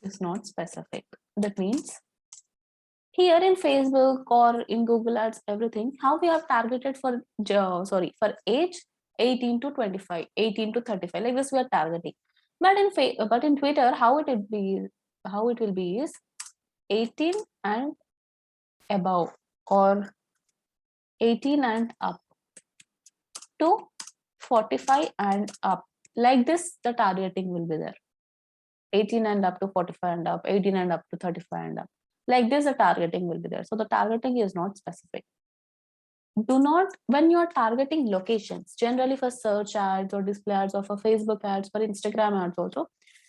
It's not specific. That means here in Facebook or in Google Ads, everything, how we have targeted for age 18 to 25, 18 to 35, like this we are targeting. But in Twitter, how it will be is 18 and above or 18 and up to 45 and up. Like this, the targeting will be there. 18 and up to 45 and up, 18 and up to 35 and up. Like this, the targeting will be there. So the targeting is not specific. Do not, when you are targeting locations, generally for search ads or display ads or for Facebook ads, for Instagram ads also,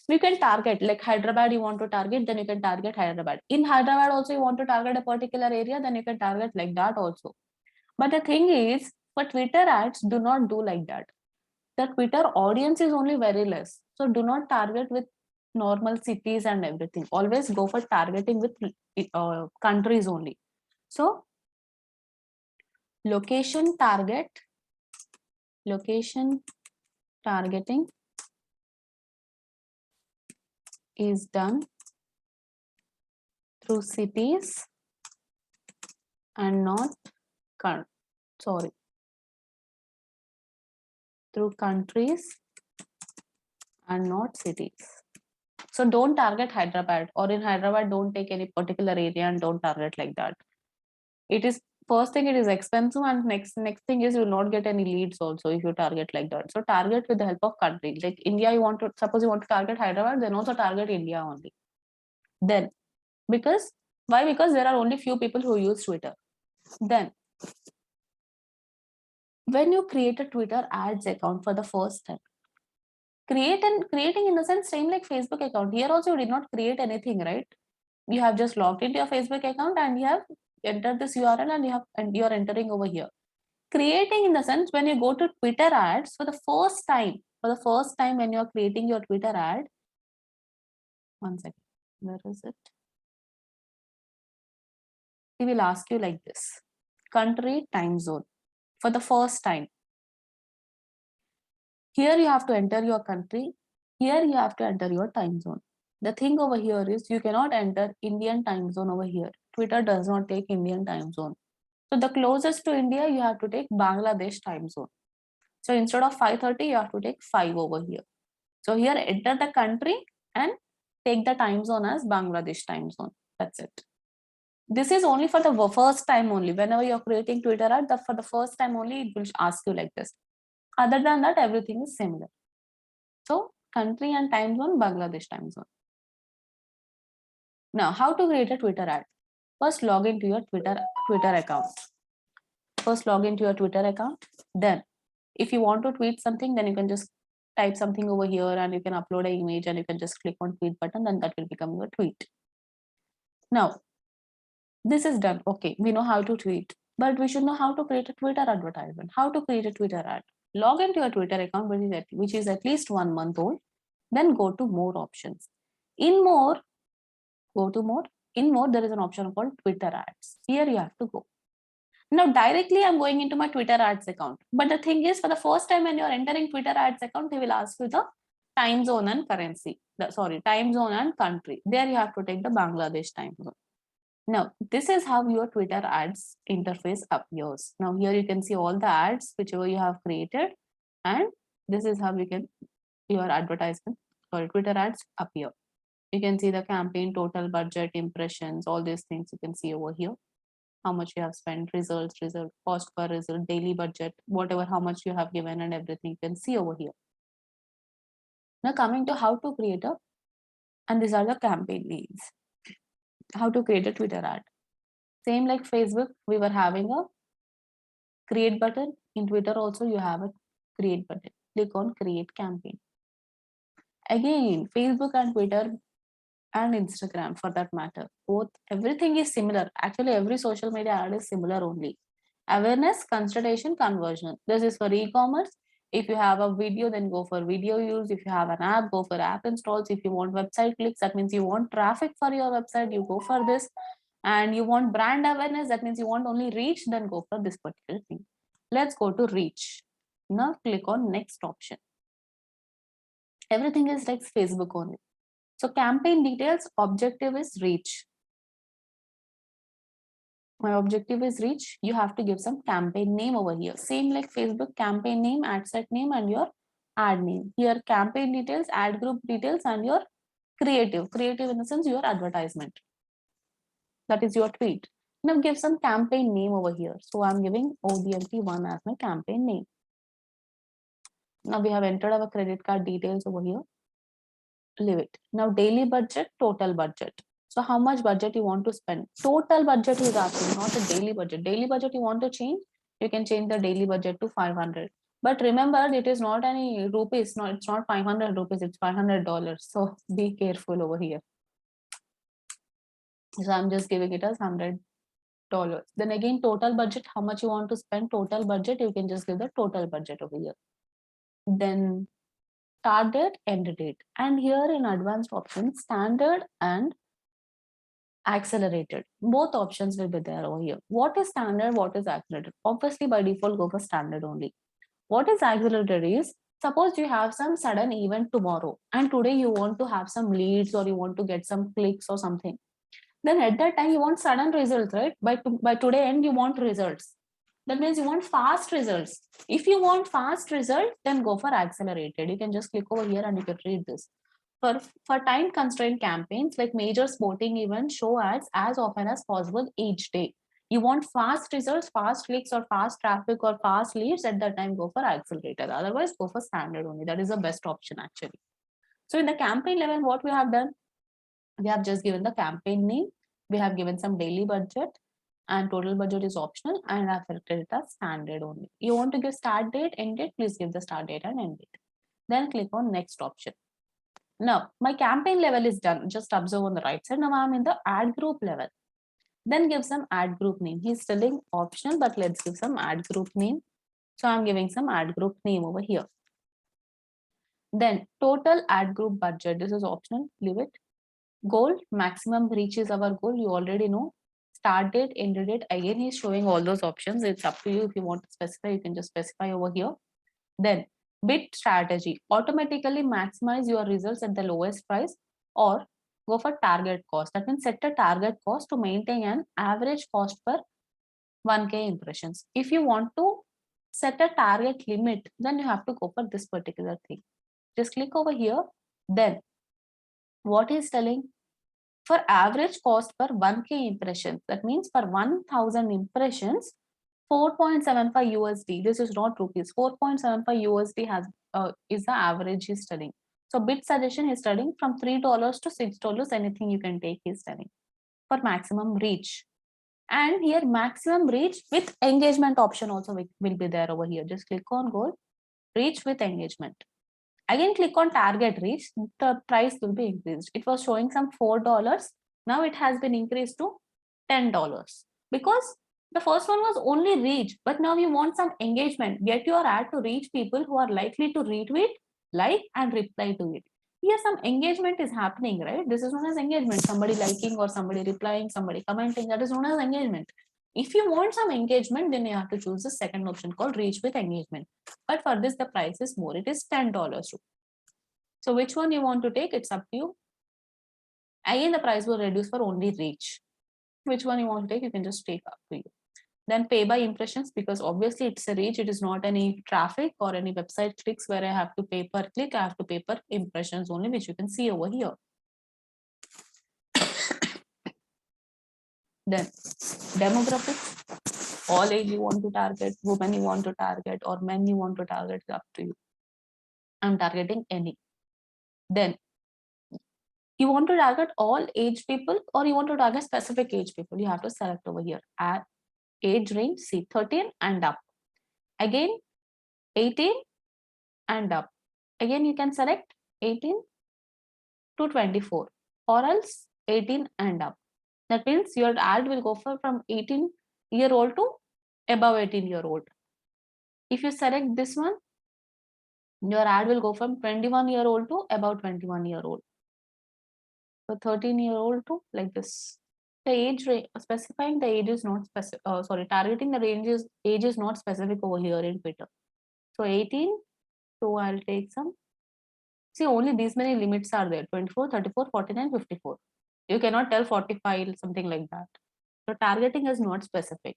we can target like Hyderabad you want to target, then you can target Hyderabad. In Hyderabad also you want to target a particular area, then you can target like that also. But the thing is, for Twitter ads, do not do like that. The Twitter audience is only very less. So do not target with normal cities and everything. Always go for targeting with countries only. So location targeting is done through cities and not through countries and not cities. So don't target Hyderabad, or in Hyderabad don't take any particular area and don't target like that. It is, first thing, it is expensive, and next thing is you will not get any leads also if you target like that. So target with the help of country. Like India, you want to, suppose you want to target Hyderabad, then also target India only. Then, because why? Because there are only few people who use Twitter. Then when you create a Twitter ads account for the first time, creating in the sense same like Facebook account. Here also you did not create anything, right? You have just logged into your Facebook account and you have entered this URL and you are entering over here. Creating in the sense, when you go to Twitter ads for the first time when you're creating your Twitter ad, one second, where is it? He will ask you like this: country, time zone. For the first time, here you have to enter your country, here you have to enter your time zone. The thing over here is you cannot enter Indian time zone over here. Twitter does not take Indian time zone. So the closest to India, you have to take Bangladesh time zone. So instead of 5:30, you have to take 5 over here. So here enter the country and take the time zone as Bangladesh time zone. That's it. This is only for the first time only. Whenever you're creating Twitter ad, for the first time only, it will ask you like this. Other than that, everything is similar. So country and time zone, Bangladesh time zone. Now, how to create a Twitter ad? First, log into your Twitter account. First, log into your Twitter account. Then, if you want to tweet something, then you can just type something over here and you can upload an image and you can just click on tweet button, then that will become your tweet. Now, this is done. Okay, we know how to tweet, but we should know how to create a Twitter advertisement. How to create a Twitter ad? Log into your Twitter account, which is at least 1 month old. Then go to more options. In more, go to more. In more, there is an option called Twitter ads. Here you have to go. Now directly I'm going into my Twitter ads account. But the thing is, for the first time when you're entering Twitter ads account, he will ask you the time zone and currency. Time zone and country. There you have to take the Bangladesh time zone. Now, this is how your Twitter ads interface appears. Now here you can see all the ads whichever you have created, and this is how your advertisement, Twitter ads appear. You can see the campaign, total budget, impressions, all these things you can see over here. How much you have spent, result, cost per result, daily budget, whatever, how much you have given and everything you can see over here. Now coming to how to create and these are the campaign names. How to create a Twitter ad. Same like Facebook, we were having a create button. In Twitter also you have a create button. Click on create campaign. Again, Facebook and Twitter and Instagram for that matter, both everything is similar. Actually, every social media ad is similar only. Awareness, consideration, conversion. This is for e-commerce. If you have a video, then go for video use. If you have an app, go for app installs. If you want website clicks, that means you want traffic for your website, you go for this. And you want brand awareness, that means you want only reach, then go for this particular thing. Let's go to reach. Now click on next option. Everything is like Facebook only. So campaign details, objective is reach. My objective is reach. You have to give some campaign name over here. Same like Facebook, campaign name, ad set name, and your ad name. Here campaign details, ad group details, and your creative. Creative in the sense your advertisement. That is your tweet. Now give some campaign name over here. So I'm giving ODMT1 as my campaign name. Now we have entered our credit card details over here. Leave it. Now daily budget, total budget. So how much budget you want to spend? Total budget is asking, not a daily budget. Daily budget you want to change, you can change the daily budget to 500. But remember, it is not any rupees. No, it's not 500 rupees. It's $500. So be careful over here. So I'm just giving it as $100. Then again, total budget, how much you want to spend? Total budget, you can just give the total budget over here. Then start date, end date. And here in advanced options, standard and accelerated. Both options will be there over here. What is standard? What is accelerated? Obviously, by default, go for standard only. What is accelerated is, suppose you have some sudden event tomorrow and today you want to have some leads or you want to get some clicks or something. Then at that time, you want sudden results, right? By today end, you want results. That means you want fast results. If you want fast results, then go for accelerated. You can just click over here and you can read this. For time constraint campaigns like major sporting events, show ads as often as possible each day. You want fast results, fast clicks or fast traffic or fast leads, at that time go for accelerated. Otherwise go for standard only. That is the best option actually. So in the campaign level, what we have done, we have just given the campaign name, we have given some daily budget, and total budget is optional, and I've selected it as standard only. You want to give start date, end date, please give the start date and end date. Then click on next option. Now my campaign level is done. Just observe on the right side. Now I'm in the ad group level. Then give some ad group name. He's telling optional, but let's give some ad group name. So I'm giving some ad group name over here. Then total ad group budget. This is optional. Leave it. Goal, maximum reach is our goal. You already know. Start date, end date. Again, he's showing all those options. It's up to you. If you want to specify, you can just specify over here. Then bid strategy, automatically maximize your results at the lowest price, or go for target cost. That means set a target cost to maintain an average cost per 1K impressions. If you want to set a target limit, then you have to go for this particular thing. Just click over here. Then what is telling, for average cost per 1K impressions, that means for 1000 impressions, 4.75 USD. This is not rupees. 4.75 USD has is the average he's studying. So bid suggestion he's studying from $3 to $6. Anything you can take he's studying for maximum reach. And here maximum reach with engagement option also will be there over here. Just click on goal, reach with engagement. Again, click on target reach. The price will be increased. It was showing some $4. Now it has been increased to $10 because the first one was only reach, but now you want some engagement. Get your ad to reach people who are likely to retweet, like, and reply to it. Here some engagement is happening, right? This is known as engagement. Somebody liking or somebody replying, somebody commenting, that is known as engagement. If you want some engagement, then you have to choose the second option called reach with engagement. But for this, the price is more. It is $10. So which one you want to take, it's up to you. Again, the price will reduce for only reach. Which one you want to take, you can just take up to you. Then pay by impressions, because obviously it's a reach, it is not any traffic or any website clicks where I have to pay per click. I have to pay per impressions only, which you can see over here. Then demographics, all age you want to target, women you want to target, or men you want to target, up to you. I'm targeting any. Then You want to target all age people or you want to target specific age people? You have to select over here. At age range, see 13 and up. Again, 18 and up. Again, you can select 18 to 24 or else 18 and up. That means your ad will go from 18-year-old to above 18-year-old. If you select this one, your ad will go from 21-year-old to about 21-year-old. So 13-year-old to like this. The age range, specifying the age is not specific. Targeting the age is not specific over here in Twitter. So 18. So I'll take some. See, only these many limits are there: 24, 34, 49, 54. You cannot tell 45, something like that. So targeting is not specific.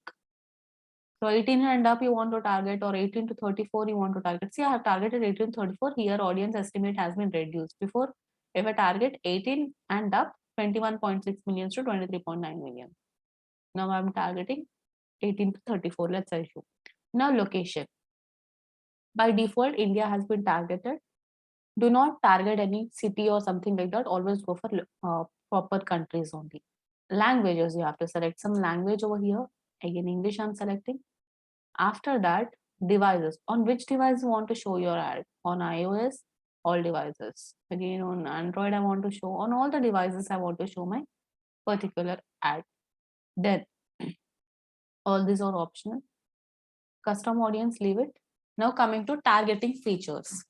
So 18 and up you want to target, or 18 to 34 you want to target. See, I have targeted 18 to 34. Here audience estimate has been reduced. Before, if I target 18 and up, 21.6 million to 23.9 million. Now I'm targeting 18 to 34. Let's assume. Now location. By default, India has been targeted. Do not target any city or something like that. Always go for proper countries only. Languages, you have to select some language over here. Again, English I'm selecting. After that, devices. On which device you want to show your ad? On iOS, all devices. Again, on Android, I want to show. On all the devices, I want to show my particular ad. Then, all these are optional. Custom audience, leave it. Now coming to targeting features.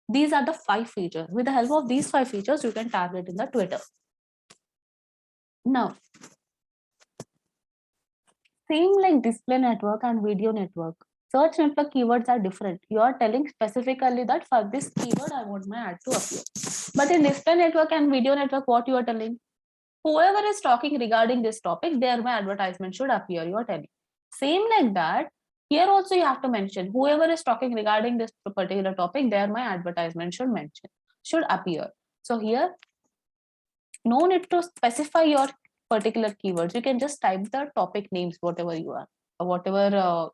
These are the 5 features. With the help of these 5 features, you can target in the Twitter. Now, same like display network and video network. Search network keywords are different. You are telling specifically that for this keyword, I want my ad to appear. But in display network and video network, what you are telling? Whoever is talking regarding this topic, there my advertisement should appear, you are telling. Same like that, here also you have to mention, whoever is talking regarding this particular topic, there my advertisement should appear. So here, no need to specify your particular keywords. You can just type the topic names, whatever you are, or whatever,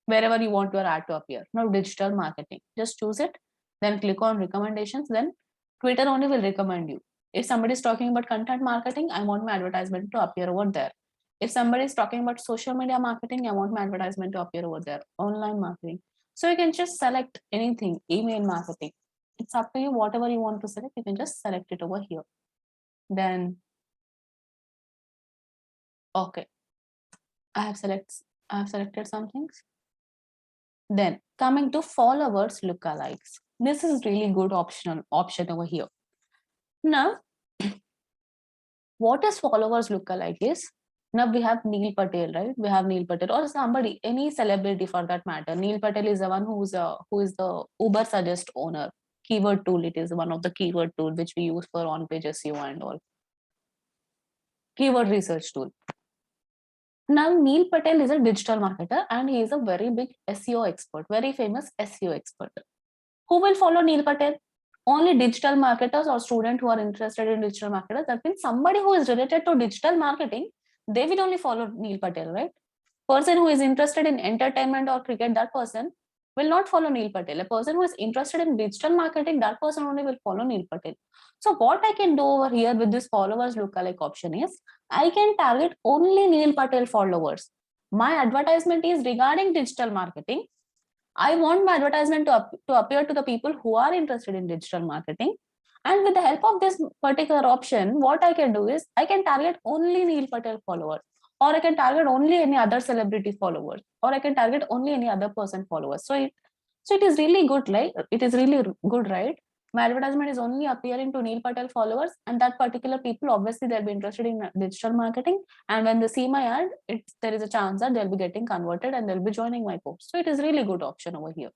wherever you want your ad to appear. Now, digital marketing, just choose it, then click on recommendations, then Twitter only will recommend you. If somebody is talking about content marketing, I want my advertisement to appear over there. If somebody is talking about social media marketing, I want my advertisement to appear over there. Online marketing. So you can just select anything, email marketing. It's up to you, whatever you want to select, you can just select it over here. Then, okay, I have selected some things. Then coming to followers lookalikes. This is really good option over here. Now, what is followers lookalike is, now we have Neil Patel, right? We have Neil Patel or somebody, any celebrity for that matter. Neil Patel is the one who is the Uber suggest owner. Keyword tool, it is one of the keyword tool which we use for on-page SEO and all. Keyword research tool. Now, Neil Patel is a digital marketer and he is a very big SEO expert, very famous SEO expert. Who will follow Neil Patel? Only digital marketers or students who are interested in digital marketers. That means somebody who is related to digital marketing, they will only follow Neil Patel, right? Person who is interested in entertainment or cricket, that person will not follow Neil Patel. A person who is interested in digital marketing, that person only will follow Neil Patel. So what I can do over here with this followers lookalike option is, I can target only Neil Patel followers. My advertisement is regarding digital marketing. I want my advertisement to appear to the people who are interested in digital marketing. And with the help of this particular option, what I can do is I can target only Neil Patel followers, or I can target only any other celebrity followers, or I can target only any other person followers. So it is really good, right? It is really good, right? My advertisement is only appearing to Neil Patel followers, and that particular people, obviously they'll be interested in digital marketing. And when they see my ad, there is a chance that they'll be getting converted and they'll be joining my course. So it is really good option over here.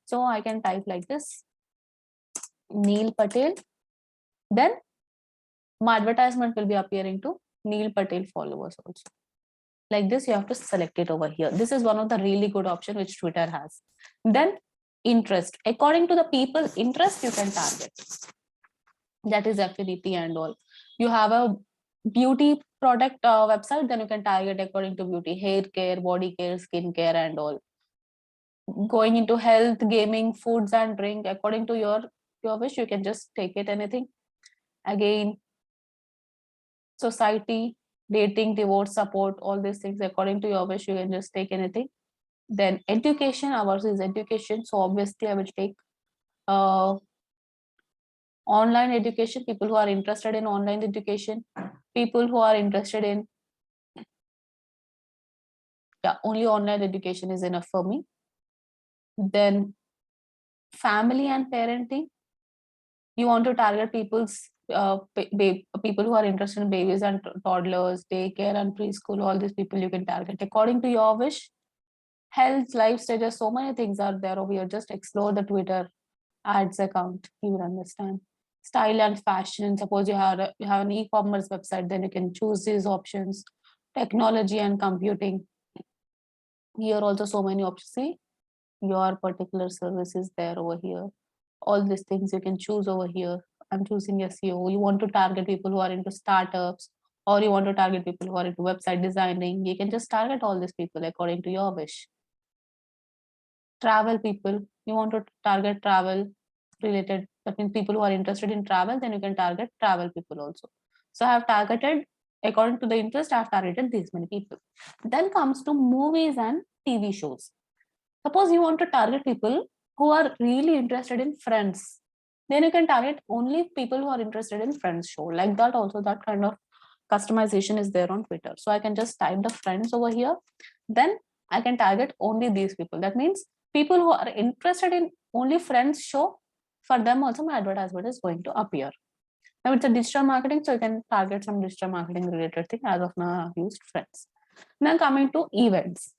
So I can type like this, Neil Patel. Then my advertisement will be appearing to Neil Patel followers also. Like this, you have to select it over here. This is one of the really good option which Twitter has. Then interest. According to the people's interest, you can target. That is affinity and all. You have a beauty product website, then you can target according to beauty, hair care, body care, skin care and all. Going into health, gaming, foods and drink, according to your wish, you can just take it anything. Again, society, dating, divorce, support, all these things according to your wish. You can just take anything. Then education, ours is education, so obviously I will take online education, people who are interested in online education, people who are interested in, yeah, only online education is enough for me. Then family and parenting, you want to target people who are interested in babies and toddlers, daycare and preschool, all these people you can target according to your wish. Health, life stages, so many things are there over here. Just explore the Twitter ads account, you will understand. Style and fashion, suppose you have an e-commerce website, then you can choose these options. Technology and computing, here also so many options. See, your particular service is there over here. All these things you can choose over here. I'm choosing SEO. You want to target people who are into startups, or you want to target people who are into website designing, you can just target all these people according to your wish. Travel people, you want to target travel related, that means people who are interested in travel, then you can target travel people also. So I have targeted according to the interest, I have targeted these many people. Then comes to movies and TV shows. Suppose you want to target people who are really interested in Friends, then you can target only people who are interested in Friends show. Like that also, that kind of customization is there on Twitter. So I can just type the Friends over here, then I can target only these people. That means people who are interested in only Friends show, for them also my advertisement is going to appear. Now it's a digital marketing, so you can target some digital marketing related thing. As of now, I've used Friends. Now coming to events,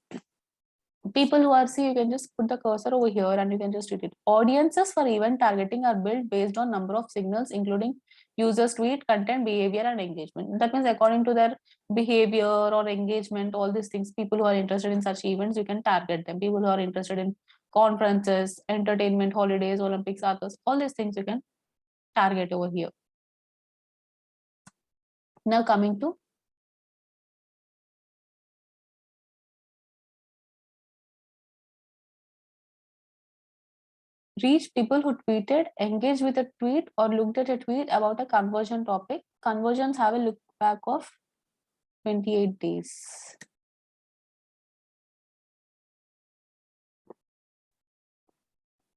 people who are, see, you can just put the cursor over here and you can just read it. Audiences for event targeting are built based on number of signals, including users tweet, content, behavior and engagement. That means according to their behavior or engagement, all these things, people who are interested in such events, you can target them. People who are interested in conferences, entertainment, holidays, Olympics, others, all these things you can target over here. Now coming to reach people who tweeted, engaged with a tweet, or looked at a tweet about a conversion topic. Conversions have a look back of 28 days.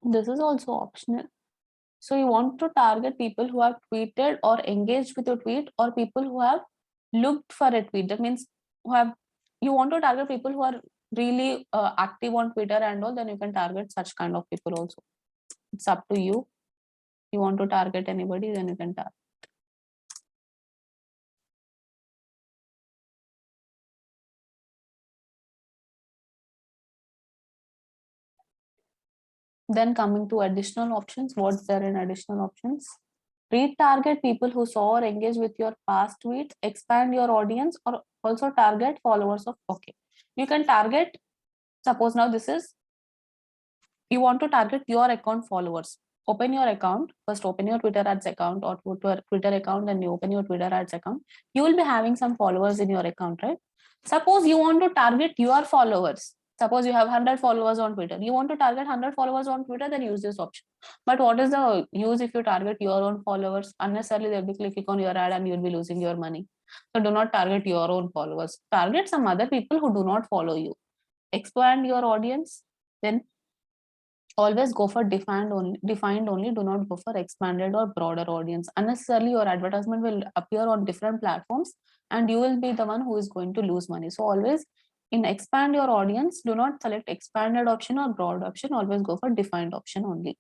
This is also optional. So you want to target people who have tweeted or engaged with a tweet, or people who have looked for a tweet. That means who have, you want to target people who are really active on Twitter and all, then you can target such kind of people also. It's up to you. You want to target anybody, then you can target. Then coming to additional options, what's there in additional options? Retarget people who saw or engage with your past tweets, expand your audience, or also target followers of, okay. You can target, suppose now this is, you want to target your account followers. Open your account, first open your Twitter ads account or Twitter account, and you open your Twitter ads account. You will be having some followers in your account, right? Suppose you want to target your followers. Suppose you have 100 followers on Twitter. You want to target 100 followers on Twitter, then use this option. But what is the use if you target your own followers? Unnecessarily, they'll be clicking on your ad and you'll be losing your money. So do not target your own followers. Target some other people who do not follow you. Expand your audience. Then always go for defined only, do not go for expanded or broader audience. Unnecessarily your advertisement will appear on different platforms and you will be the one who is going to lose money. So always in expand your audience, do not select expanded option or broad option, always go for defined option only.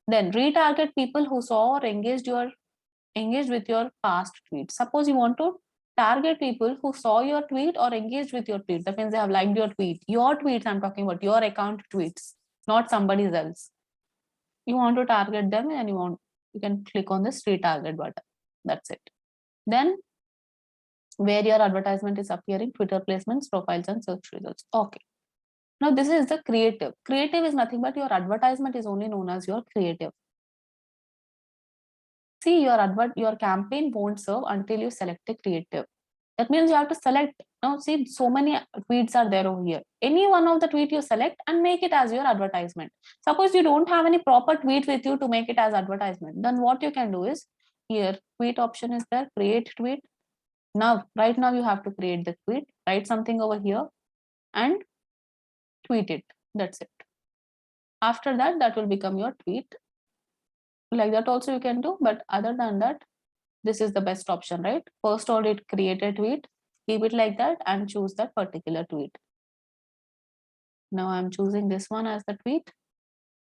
Then retarget people who saw or engaged with your past tweet. Suppose you want to target people who saw your tweet or engaged with your tweet, that means they have liked your tweet. Your tweets, I'm talking about your account tweets, not somebody else. You want to target them and you can click on this retarget button. That's it. Then where your advertisement is appearing, Twitter placements, profiles and search results. Okay. Now this is the creative. Creative is nothing but your advertisement is only known as your creative. See, your campaign won't serve until you select a creative. That means you have to select. Now see, so many tweets are there over here. Any one of the tweet you select and make it as your advertisement. Suppose you don't have any proper tweet with you to make it as advertisement, then what you can do is, here tweet option is there, create tweet. Now, right now you have to create the tweet, write something over here and tweet it. That's it. After that, that will become your tweet. Like that also you can do, but other than that, this is the best option, right? First audit, create a tweet, keep it like that and choose that particular tweet. Now I'm choosing this one as the tweet.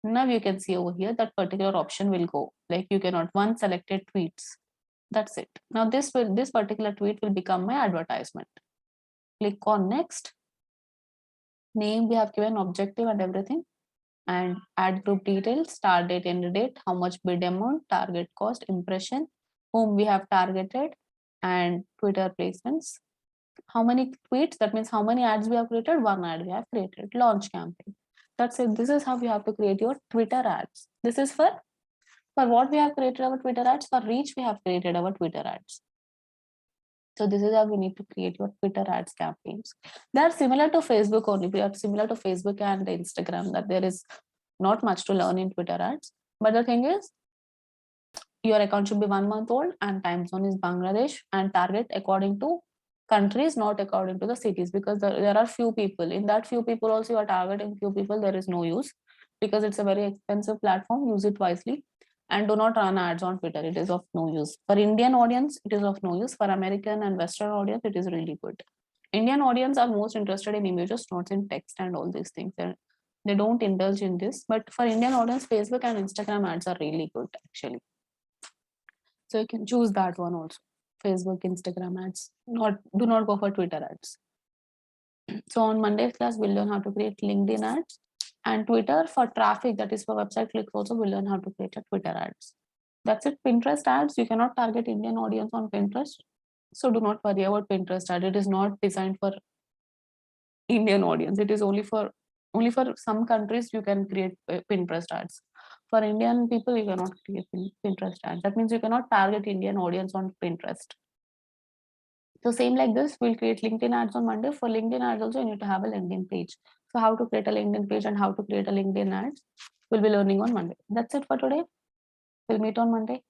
Now you can see over here that particular option will go. Like you cannot one selected tweets. That's it. Now this particular tweet will become my advertisement. Click on next. Name we have given, objective and everything. And add group details, start date, end date, how much bid amount, target cost, impression, whom we have targeted, and Twitter placements. How many tweets? That means how many ads we have created? One ad we have created. Launch campaign. That's it. This is how you have to create your Twitter ads. This is for what we have created our Twitter ads. For reach, we have created our Twitter ads. So this is how we need to create your Twitter ads campaigns. They are similar to Facebook only. They are similar to Facebook and Instagram, that there is not much to learn in Twitter ads. But the thing is, your account should be 1 month old and time zone is Bangladesh, and target according to countries, not according to the cities, because there are few people. In that few people also you are targeting few people, there is no use, because it's a very expensive platform. Use it wisely and do not run ads on Twitter. It is of no use. For Indian audience, it is of no use. For American and Western audience, it is really good. Indian audience are most interested in images, not in text and all these things. They don't indulge in this. But for Indian audience, Facebook and Instagram ads are really good actually. So you can choose that one also. Facebook, Instagram ads. Do not go for Twitter ads. So on Monday's class, we'll learn how to create LinkedIn ads, and Twitter for traffic, that is for website clicks also, we'll learn how to create a Twitter ads. That's it. Pinterest ads, you cannot target Indian audience on Pinterest. So do not worry about Pinterest ad. It is not designed for Indian audience. It is only for some countries you can create Pinterest ads. For Indian people, you cannot create Pinterest ads. That means you cannot target Indian audience on Pinterest. So same like this, we'll create LinkedIn ads on Monday. For LinkedIn ads also, you need to have a LinkedIn page. So how to create a LinkedIn page and how to create a LinkedIn ads, we'll be learning on Monday. That's it for today. We'll meet on Monday.